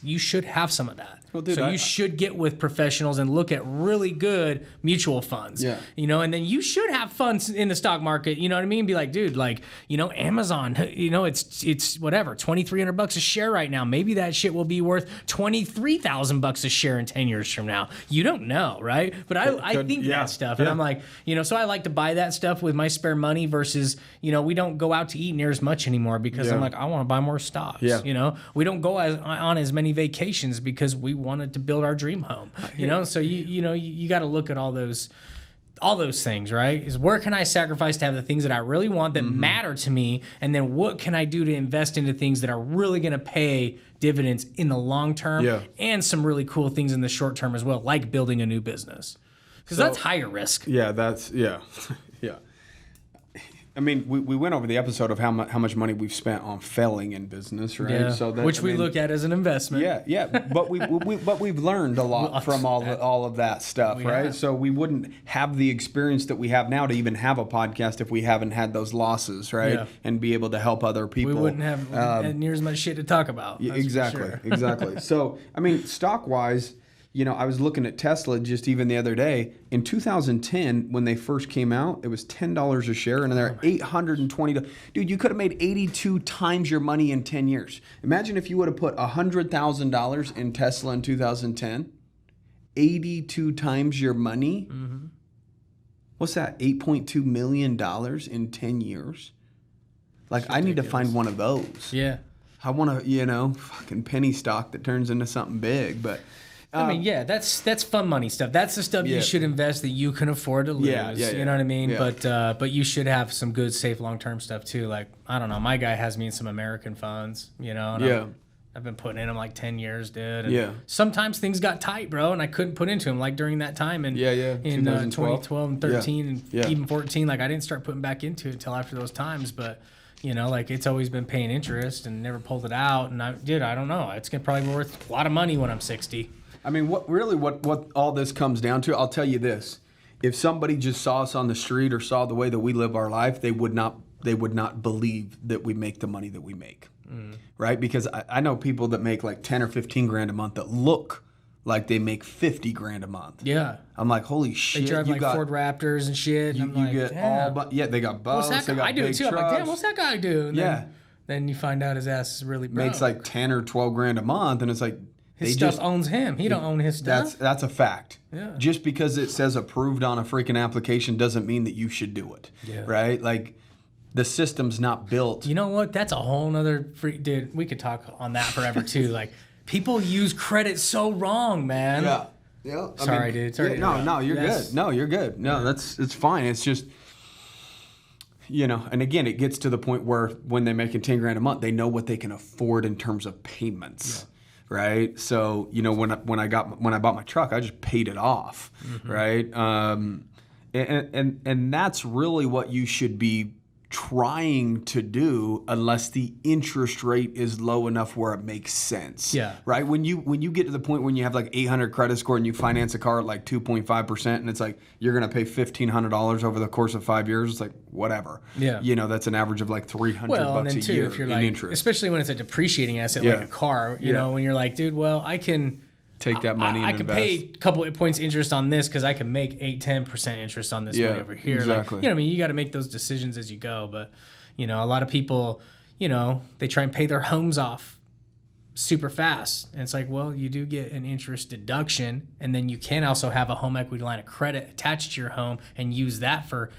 you should have some of that. Well, dude, you should get with professionals and look at really good mutual funds. Yeah. And then you should have funds in the stock market. You know what I mean? Be like, dude, Amazon, it's whatever, $2,300 a share right now. Maybe that shit will be worth $23,000 a share in 10 years from now. You don't know, right? But I think that stuff. And I'm like, so I like to buy that stuff with my spare money versus, we don't go out to eat near as much anymore because I'm like, I want to buy more stocks. Yeah. We don't go on as many vacations because we wanted to build our dream home, so you got to look at all those things, right? Is where can I sacrifice to have the things that I really want that matter to me, and then what can I do to invest into things that are really going to pay dividends in the long term, and some really cool things in the short term as well, like building a new business, because that's higher risk. Yeah. I mean, we went over the episode of how much money we've spent on failing in business, right? Yeah, so which we look at as an investment. Yeah. But we've learned a lot from all of that stuff, right? So we wouldn't have the experience that we have now to even have a podcast if we haven't had those losses, right? Yeah. And be able to help other people. We wouldn't have near as much shit to talk about. Exactly. So, I mean, stock-wise, I was looking at Tesla just even the other day. In 2010, when they first came out, it was $10 a share, and they're $820. Dude, you could have made 82 times your money in 10 years. Imagine if you would have put $100,000 in Tesla in 2010, 82 times your money. Mm-hmm. What's that? $8.2 million in 10 years? Like, I need to find one of those. Yeah. I want to, fucking penny stock that turns into something big, but... that's fun money stuff. That's the stuff you should invest that you can afford to lose. You know what I mean? Yeah. But you should have some good, safe, long-term stuff too. Like, I don't know, my guy has me in some American funds, and I've been putting in them like 10 years, dude. And sometimes things got tight, bro, and I couldn't put into them like during that time in 2012 and 13 and even 14. Like, I didn't start putting back into it until after those times, but... it's always been paying interest and never pulled it out. And I don't know. It's going to probably be worth a lot of money when I'm 60. I mean, what all this comes down to, I'll tell you this. If somebody just saw us on the street or saw the way that we live our life, they would not believe that we make the money that we make. Right? Because I know people that make like 10 or 15 grand a month that look like they make 50 grand a month. Yeah. I'm like, holy shit. They drive Ford Raptors and shit. You get all, but they got boats. What's that guy? They got I do it too. Trucks. I'm like, damn, what's that guy do? And then then you find out his ass is really broke. Makes like 10 or 12 grand a month, and it's like his stuff owns him. He don't own his stuff. That's a fact. Yeah. Just because it says approved on a freaking application doesn't mean that you should do it. Yeah. Right? Like, the system's not built. You know what? That's a whole nother dude. We could talk on that forever too. Like, people use credit so wrong, man. Yeah. Yeah. Sorry, dude. Sorry. Yeah, no, you're good. No, you're good. No, it's fine. It's just, and again, it gets to the point where when they're making 10 grand a month, they know what they can afford in terms of payments. Yeah. Right. So, when I bought my truck, I just paid it off. Mm-hmm. Right. And that's really what you should be trying to do, unless the interest rate is low enough where it makes sense. Yeah. Right. When you get to the point when you have like 800 credit score and you finance a car at like 2.5%, and it's like you're gonna pay $1,500 over the course of 5 years, it's like whatever. Yeah. That's an average of like $300 bucks a year if you're in interest. Especially when it's a depreciating asset like a car. You know, when you're like, dude, well, I can take that money and I can pay a couple of points interest on this because I can make 8-10% interest on this money over here. Exactly. Like, you got to make those decisions as you go. But, a lot of people, they try and pay their homes off super fast. And it's like, well, you do get an interest deduction, and then you can also have a home equity line of credit attached to your home and use that for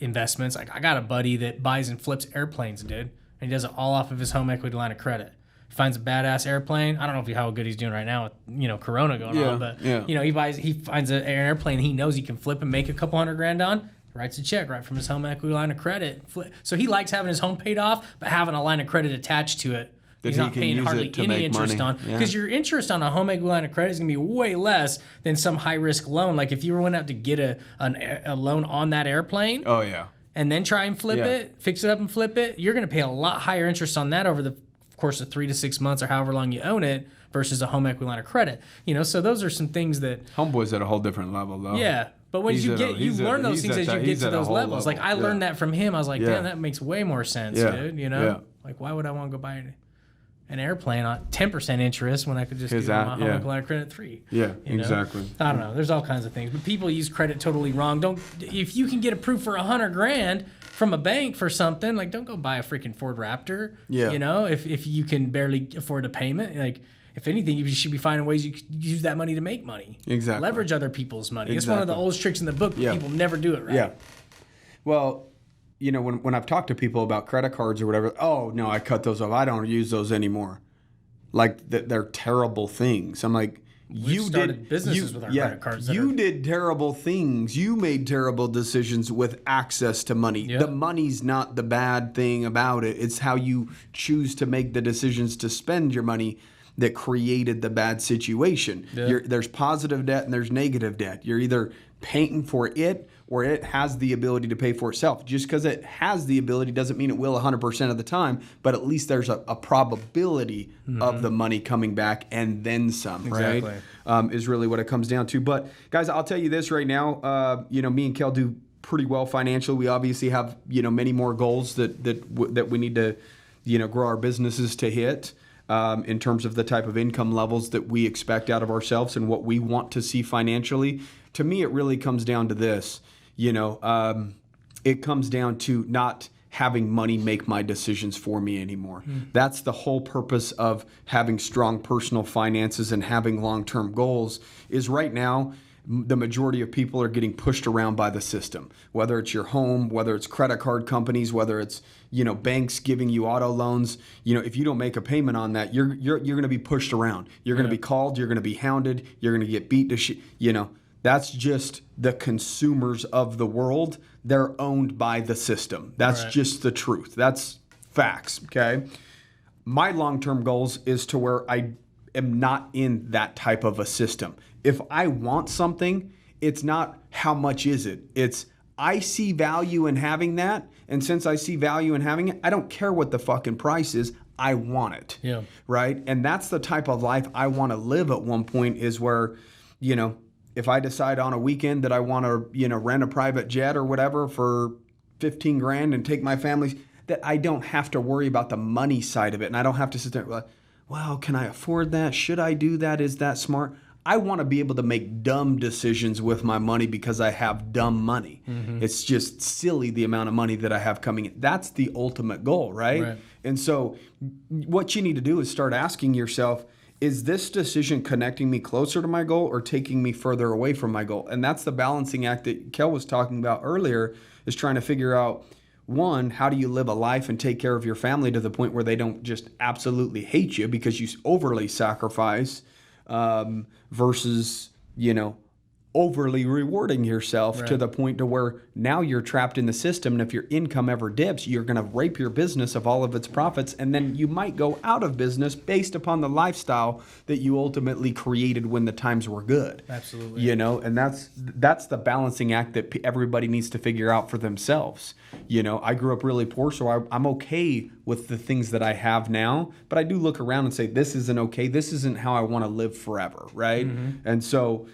investments. Like, I got a buddy that buys and flips airplanes, dude, and he does it all off of his home equity line of credit. Finds a badass airplane. I don't know how good he's doing right now with Corona going on, but he finds an airplane he knows he can flip and make a couple $100,000 on. Writes a check right from his home equity line of credit. So he likes having his home paid off, but having a line of credit attached to it. He's not paying hardly any interest on, because your interest on a home equity line of credit is going to be way less than some high risk loan. Like if you went out to get a loan on that airplane. Oh yeah. And then try and flip it, fix it up and flip it, you're going to pay a lot higher interest on that over the course of 3 to 6 months or however long you own it versus a home equity line of credit. So those are some things that Homeboy's at a whole different level though. Yeah. But when you learn those things as you get to those levels. Like I learned that from him. I was like, damn, that makes way more sense, dude. Like why would I want to go buy an airplane on 10% interest when I could just get my home equity line of credit at 3? Yeah, exactly. I don't know. There's all kinds of things, but people use credit totally wrong. If you can get approved for $100,000 from a bank for something, like don't go buy a freaking Ford Raptor. Yeah. If you can barely afford a payment, like if anything, you should be finding ways you could use that money to make money. Exactly. Leverage other people's money. It's one of the oldest tricks in the book, but people never do it right. Yeah. Well, when I've talked to people about credit cards or whatever, oh no, I cut those off. I don't use those anymore. Like they're terrible things. I'm like, you started businesses with our credit cards. You did terrible things. You made terrible decisions with access to money. Yep. The money's not the bad thing about it. It's how you choose to make the decisions to spend your money that created the bad situation. Yep. There's positive debt and there's negative debt. You're either paying for it or it has the ability to pay for itself. Just because it has the ability doesn't mean it will 100% of the time, but at least there's a probability of the money coming back and then some, exactly. Right? Is really what it comes down to. But guys, I'll tell you this right now, me and Kale do pretty well financially. We obviously have, many more goals that we need to, grow our businesses to hit. In terms of the type of income levels that we expect out of ourselves and what we want to see financially. To me, it really comes down to this. It comes down to not having money make my decisions for me anymore. That's the whole purpose of having strong personal finances and having long-term goals is right now, the majority of people are getting pushed around by the system, whether it's your home, whether it's credit card companies, whether it's, banks giving you auto loans. If you don't make a payment on that, you're going to be pushed around. You're going to be called, you're going to be hounded, you're going to get beat to shit. That's just the consumers of the world. They're owned by the system. That's just the truth. That's facts, okay? My long-term goals is to where I am not in that type of a system. If I want something, it's not how much is it. It's I see value in having that, and since I see value in having it, I don't care what the fucking price is. I want it. Yeah. Right? And that's the type of life I want to live at one point is where, if I decide on a weekend that I want to, rent a private jet or whatever for 15 grand and take my family, that I don't have to worry about the money side of it. And I don't have to sit there like, well, can I afford that? Should I do that? Is that smart? I want to be able to make dumb decisions with my money because I have dumb money. It's just silly the amount of money that I have coming in. That's the ultimate goal, right? And so what you need to do is start asking yourself, is this decision connecting me closer to my goal or taking me further away from my goal? And that's the balancing act that Kale was talking about earlier, is trying to figure out, one, how do you live a life and take care of your family to the point where they don't just absolutely hate you because you overly sacrifice, versus, overly rewarding yourself to the point to where now you're trapped in the system. And if your income ever dips, you're going to rape your business of all of its profits. And then you might go out of business based upon the lifestyle that you ultimately created when the times were good. Absolutely. And that's the balancing act that everybody needs to figure out for themselves. I grew up really poor, so I'm okay with the things that I have now, but I do look around and say, this isn't okay. This isn't how I want to live forever. Right. And so,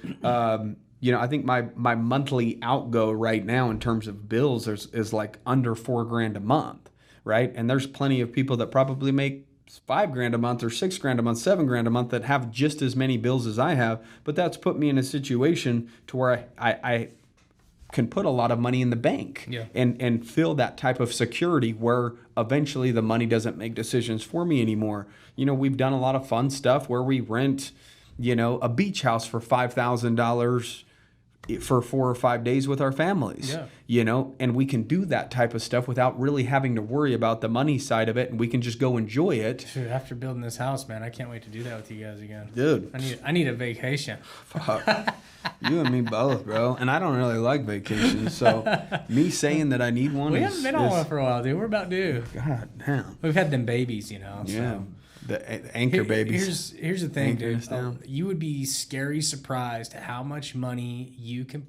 I think my monthly outgo right now in terms of bills is like under $4,000 a month, right? And there's plenty of people that probably make $5,000 a month or $6,000 a month, $7,000 a month that have just as many bills as I have. But that's put me in a situation to where I can put a lot of money in the bank and feel that type of security where eventually the money doesn't make decisions for me anymore. We've done a lot of fun stuff where we rent, a beach house for $5,000 for 4 or 5 days with our families, and we can do that type of stuff without really having to worry about the money side of it, and we can just go enjoy it. Dude, after building this house, man, I can't wait to do that with you guys again. Dude. I need a vacation. Fuck. You and me both, bro. And I don't really like vacations, so me saying that I need one we haven't been on one for a while, dude. We're about due. God damn. We've had them babies, Yeah. So. The anchor babies. Here's the thing, dude. You would be scary surprised how much money you can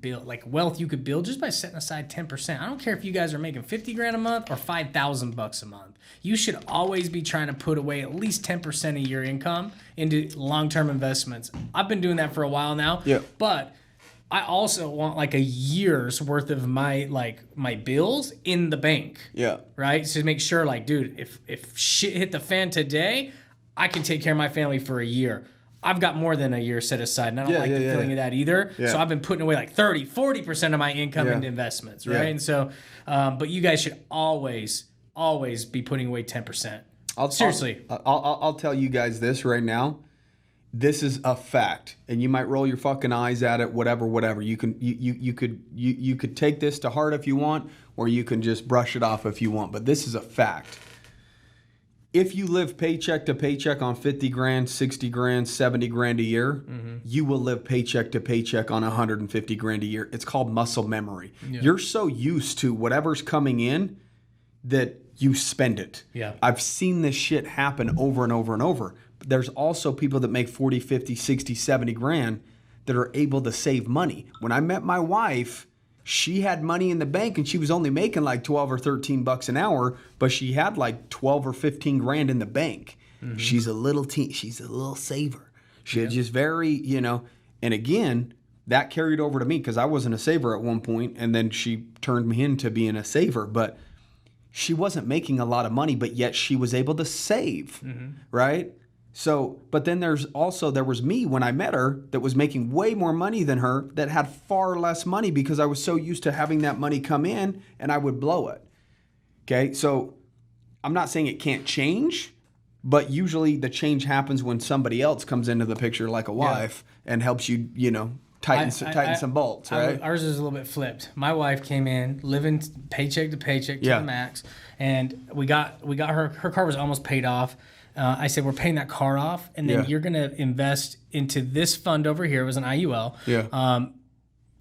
build, like wealth you could build just by setting aside 10%. I don't care if you guys are making $50,000 a month or $5,000 a month. You should always be trying to put away at least 10% of your income into long-term investments. I've been doing that for a while now. Yeah. But I also want like a year's worth of my bills in the bank. Yeah. Right? So to make sure, like, dude, if shit hit the fan today, I can take care of my family for a year. I've got more than a year set aside, and I don't like the feeling of that either. Yeah. So I've been putting away like 30, 40% of my income into investments, right? Yeah. And so, but you guys should always be putting away 10%. Seriously. I'll tell you guys this right now. This is a fact, and you might roll your fucking eyes at it, whatever. You could take this to heart if you want, or you can just brush it off if you want. But this is a fact. If you live paycheck to paycheck on $50,000, $60,000, $70,000 a year, you will live paycheck to paycheck on $150,000 a year. It's called muscle memory. Yeah. You're so used to whatever's coming in that you spend it. Yeah. I've seen this shit happen over and over and over. There's also people that make 40, 50, 60, 70 grand that are able to save money. When I met my wife, she had money in the bank and she was only making like 12 or 13 bucks an hour, but she had like 12 or 15 grand in the bank. She's a little saver. She's just very, and again, that carried over to me because I wasn't a saver at one point, and then she turned me into being a saver. But she wasn't making a lot of money, but yet she was able to save, right? So, but then there was me when I met her that was making way more money than her that had far less money because I was so used to having that money come in and I would blow it. Okay. So I'm not saying it can't change, but usually the change happens when somebody else comes into the picture, like a wife, and helps you, tighten some bolts, right? Ours is a little bit flipped. My wife came in living paycheck to paycheck to the max, and we got her car was almost paid off. I said, we're paying that car off, and then you're going to invest into this fund over here. It was an IUL. Yeah.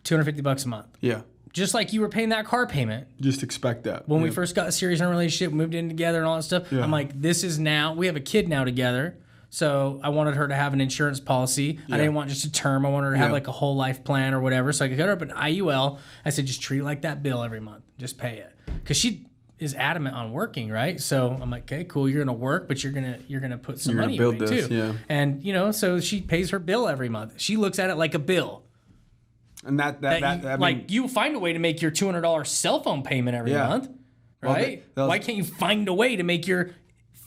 $250 a month. Yeah. Just like you were paying that car payment. Just expect that. When we first got serious in a relationship, moved in together and all that stuff, I'm like, we have a kid now together. So I wanted her to have an insurance policy. I didn't want just a term. I wanted her to have like a whole life plan or whatever. So I could get her up an IUL. I said, just treat it like that bill every month. Just pay it. Because she is adamant on working, right? So I'm like, okay, cool. You're gonna work, but you're gonna put some money away too. Yeah. And so she pays her bill every month. She looks at it like a bill. And you find a way to make your $200 cell phone payment every month, right? Why can't you find a way to make your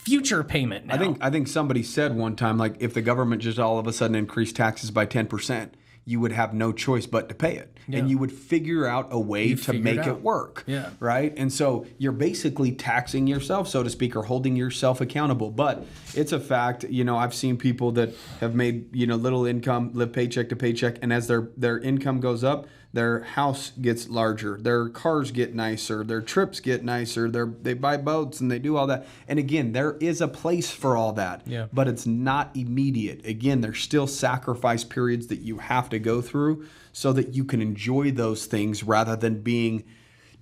future payment now. I think somebody said one time, like, if the government just all of a sudden increased taxes by 10%, you would have no choice but to pay it. Yeah. And you would figure out a way to make it work. Yeah. Right? And so you're basically taxing yourself, so to speak, or holding yourself accountable. But it's a fact, I've seen people that have made, little income, live paycheck to paycheck, and as their income goes up, their house gets larger, their cars get nicer, their trips get nicer, they buy boats and they do all that. And again, there is a place for all that, but it's not immediate. Again, there's still sacrifice periods that you have to go through so that you can enjoy those things rather than being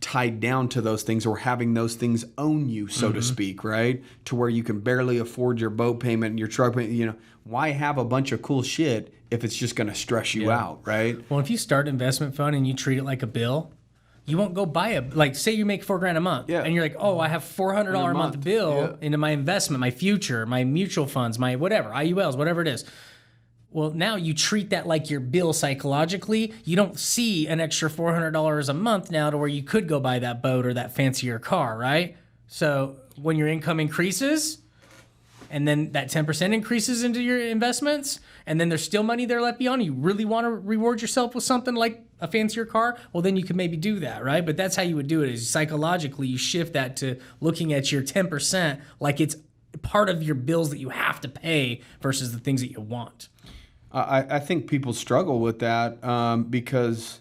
tied down to those things or having those things own you, so to speak, right? To where you can barely afford your boat payment and your truck payment. Why have a bunch of cool shit if it's just going to stress you out, right? Well, if you start an investment fund and you treat it like a bill, you won't go buy like, say you make $4,000 a month, and you're like, oh, I have $400 a month bill into my investment, my future, my mutual funds, my whatever, IULs, whatever it is. Well, now you treat that like your bill psychologically. You don't see an extra $400 a month now to where you could go buy that boat or that fancier car, right? So when your income increases, and then that 10% increases into your investments, and then there's still money there left beyond, you really want to reward yourself with something like a fancier car, well, then you can maybe do that, right? But that's how you would do it, is psychologically you shift that to looking at your 10% like it's part of your bills that you have to pay versus the things that you want. I think people struggle with that because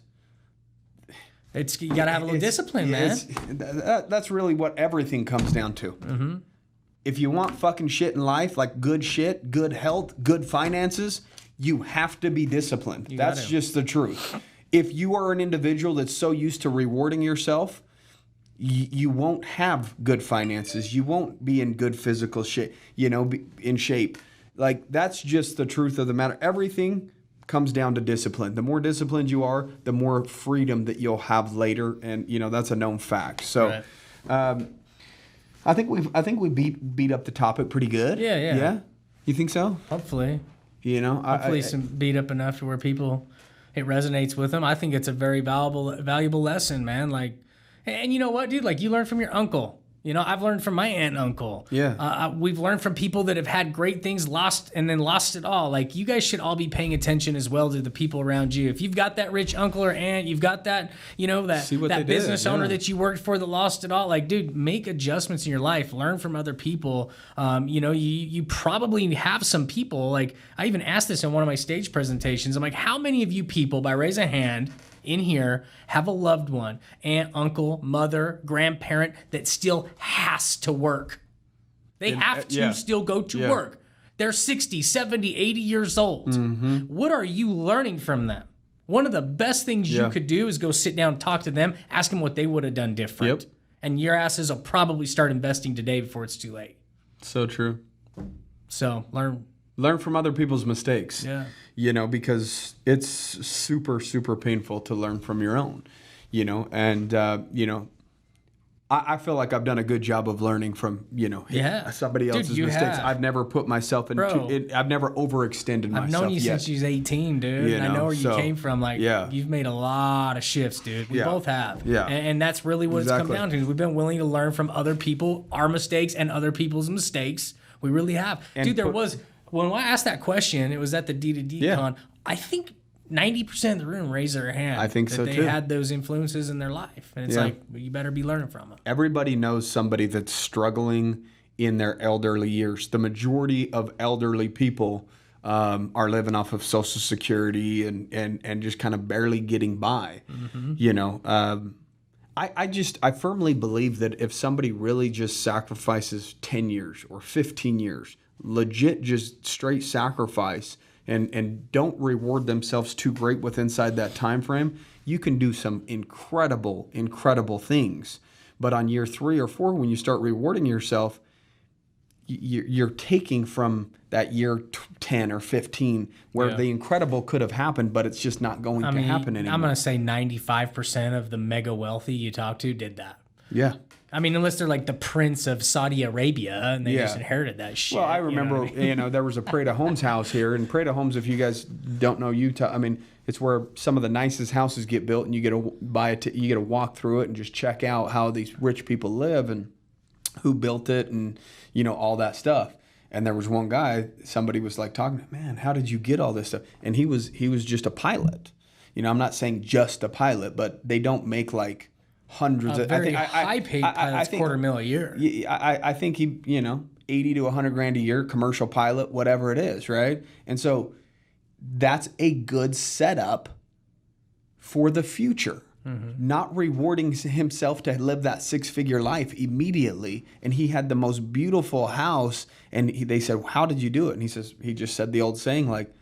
you got to have a little discipline, man. That's really what everything comes down to. Mm-hmm. If you want fucking shit in life, like good shit, good health, good finances, you have to be disciplined. That's just the truth. If you are an individual that's so used to rewarding yourself, you won't have good finances. You won't be in good physical shit, in shape. Like, that's just the truth of the matter. Everything comes down to discipline. The more disciplined you are, the more freedom that you'll have later, and that's a known fact. So, right. I think we beat up the topic pretty good. Yeah. You think so? Hopefully. Hopefully some beat up enough to where it resonates with them. I think it's a very valuable lesson, man. Like, and you know what, dude? Like, you learn from your uncle. I've learned from my aunt and uncle. Yeah. We've learned from people that have had great things, lost it all. Like, you guys should all be paying attention as well to the people around you. If you've got that rich uncle or aunt, you've got that, that business owner that you worked for that lost it all. Like, dude, make adjustments in your life. Learn from other people. You probably have some people. Like, I even asked this in one of my stage presentations. I'm like, how many of you people, by raise a hand, in here have a loved one, aunt, uncle, mother, grandparent that still has to work? They have to still go to work. They're 60, 70, 80 years old. Mm-hmm. What are you learning from them? One of the best things you could do is go sit down and talk to them, ask them what they would have done different. Yep. And your asses will probably start investing today before it's too late. So true. So Learn from other people's mistakes. Yeah. Because it's super, super painful to learn from your own, and, I feel like I've done a good job of learning from, somebody else's mistakes. I've never put myself into I've never overextended myself. I've known you since you was 18, dude. I know where you came from. Like, you've made a lot of shifts, dude. We both have. Yeah. And that's really what it's come down to. We've been willing to learn from other people, our mistakes, and other people's mistakes. We really have. And dude, when I asked that question, it was at the D2D con. I think 90% of the room raised their hand. I think so, too. They had those influences in their life. And it's like, well, you better be learning from them. Everybody knows somebody that's struggling in their elderly years. The majority of elderly people are living off of Social Security and just kind of barely getting by. Mm-hmm. I firmly believe that if somebody really just sacrifices 10 years or 15 years, legit just straight sacrifice and don't reward themselves too great with inside that time frame, you can do some incredible things. But on year 3 or 4, when you start rewarding yourself, you're taking from that year 10 or 15 where the incredible could have happened, but it's just not going to happen anymore. I'm going to say 95% of the mega wealthy you talk to did that. Yeah. I mean, unless they're like the prince of Saudi Arabia and they just inherited that shit. Well, I remember, there was a Prada Homes house here. And Prada Homes, if you guys don't know Utah, I mean, it's where some of the nicest houses get built, and you get to walk through it and just check out how these rich people live. And who built it and, all that stuff. And there was one guy, somebody was like talking, man, how did you get all this stuff? And he was just a pilot. I'm not saying just a pilot, but they don't make like hundreds of high paid pilots, $250,000 a year. I think he, 80 to 100 grand a year, commercial pilot, whatever it is, right? And so that's a good setup for the future. Not rewarding himself to live that 6-figure life immediately. And he had the most beautiful house. And they said, how did you do it? And he just said the old saying, like,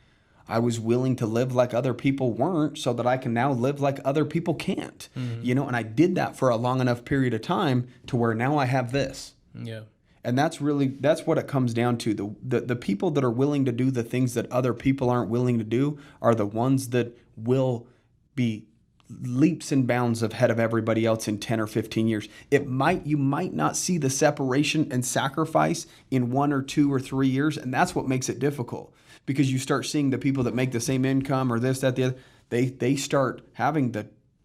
I was willing to live like other people weren't so that I can now live like other people can't. And I did that for a long enough period of time to where now I have this. Yeah. And that's what it comes down to. The people that are willing to do the things that other people aren't willing to do are the ones that will be leaps and bounds ahead of everybody else in 10 or 15 years. You might not see the separation and sacrifice in 1 or 2 or 3 years, and that's what makes it difficult, because you start seeing the people that make the same income or this, that, the other, they start having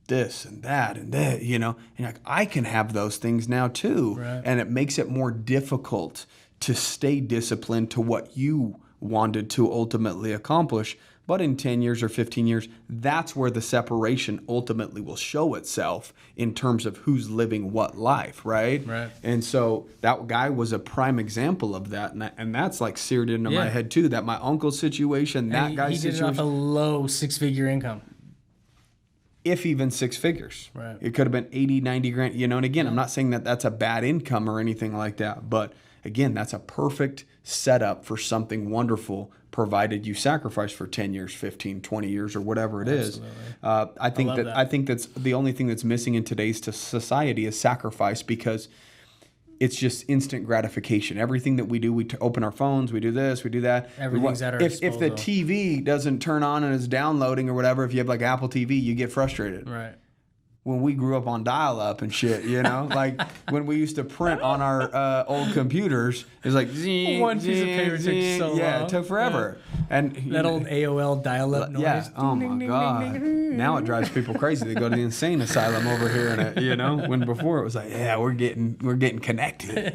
this and that, and you're like, I can have those things now too. Right. And it makes it more difficult to stay disciplined to what you wanted to ultimately accomplish. But in 10 years or 15 years, that's where the separation ultimately will show itself in terms of who's living what life, right? Right. And so that guy was a prime example of that. And that's like seared into my head too, that my uncle's situation, that guy's situation. He did it off a low 6-figure income. If even 6 figures. Right. It could have been 80, 90 grand, and again, I'm not saying that that's a bad income or anything like that, but again, that's a perfect setup for something wonderful, provided you sacrifice for 10 years, 15, 20 years, or whatever it is. I think that's the only thing that's missing in today's society is sacrifice, because it's just instant gratification. Everything that we do, we open our phones, we do this, we do that. Everything's at our disposal. If the TV doesn't turn on and is downloading or whatever, if you have like Apple TV, you get frustrated. Right. When we grew up on dial-up and shit, like when we used to print on our old computers, it was like one piece of paper took so long. Yeah, it took forever. Yeah. And that old AOL dial-up noise. Yeah. Oh my God. Now it drives people crazy. They go to the insane asylum over here, and when before it was like, yeah, we're getting connected,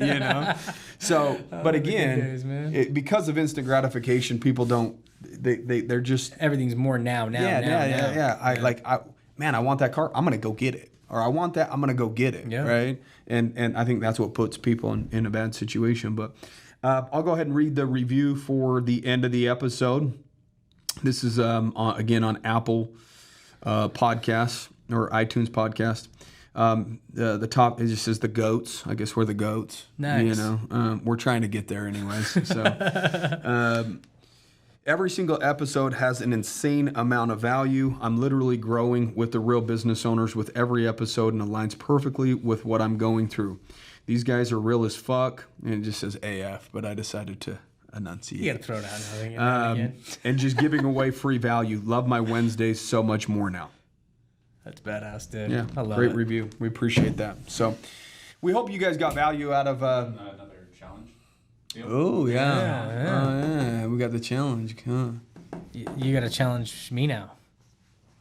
So, but again, because of instant gratification, people don't. They're just everything's more now. Yeah. Man, I want that car. I'm going to go get it. Or I want that. I'm going to go get it. Yeah. Right. And I think that's what puts people in a bad situation. But I'll go ahead and read the review for the end of the episode. This is, again, on Apple Podcasts or iTunes Podcast. The top, it just says the goats. I guess we're the goats. Nice. We're trying to get there anyways. So, every single episode has an insane amount of value. I'm literally growing with the real business owners with every episode, and aligns perfectly with what I'm going through. These guys are real as fuck, and it just says AF, but I decided to enunciate. You gotta throw it out again. And just giving away free value. Love my Wednesdays so much more now. That's badass, dude. Yeah, I love great it. review. We appreciate that. So we hope you guys got value out of... another challenge. Oh, yeah. Oh, yeah. We got the challenge. Huh. You got to challenge me now.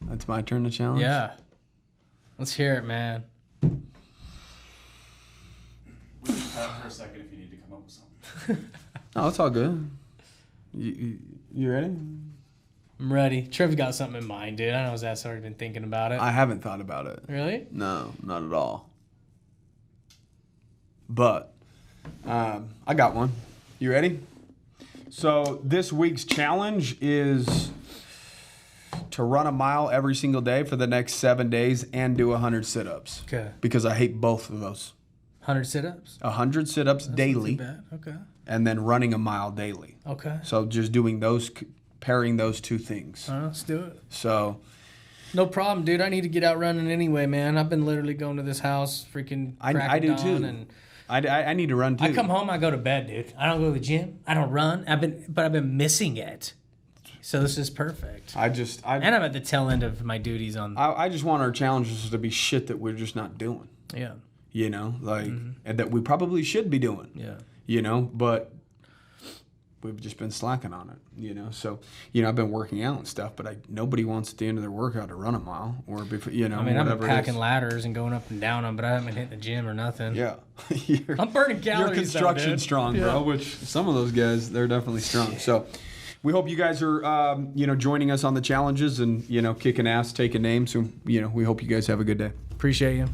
That's my turn to challenge? Yeah. Let's hear it, man. We can pause for a second if you need to come up with something. Oh, it's all good. You ready? I'm ready. Trev's got something in mind, dude. I know his ass already been thinking about it. I haven't thought about it. Really? No, not at all. But I got one. You ready? So this week's challenge is to run a mile every single day for the next 7 days and do 100 sit-ups. Okay. Because I hate both of those. 100 sit-ups? 100 sit-ups daily. Not too bad. Okay. And then running a mile daily. Okay. So just doing those, pairing those two things. All right, let's do it. So... No problem, dude. I need to get out running anyway, man. I've been literally going to this house, freaking I do too. And I need to run too. I come home, I go to bed, dude. I don't go to the gym. I don't run. I've been missing it. So this is perfect. And I'm at the tail end of my duties on. I just want our challenges to be shit that we're just not doing. Yeah. And that we probably should be doing. Yeah. But we've just been slacking on it, So, I've been working out and stuff, but nobody wants at the end of their workout to run a mile or, I mean, I've been packing ladders and going up and down them, but I haven't been hitting the gym or nothing. Yeah. I'm burning calories. You're construction strong, bro, which some of those guys, they're definitely strong. So we hope you guys are, joining us on the challenges and, kicking ass, taking names. So, we hope you guys have a good day. Appreciate you.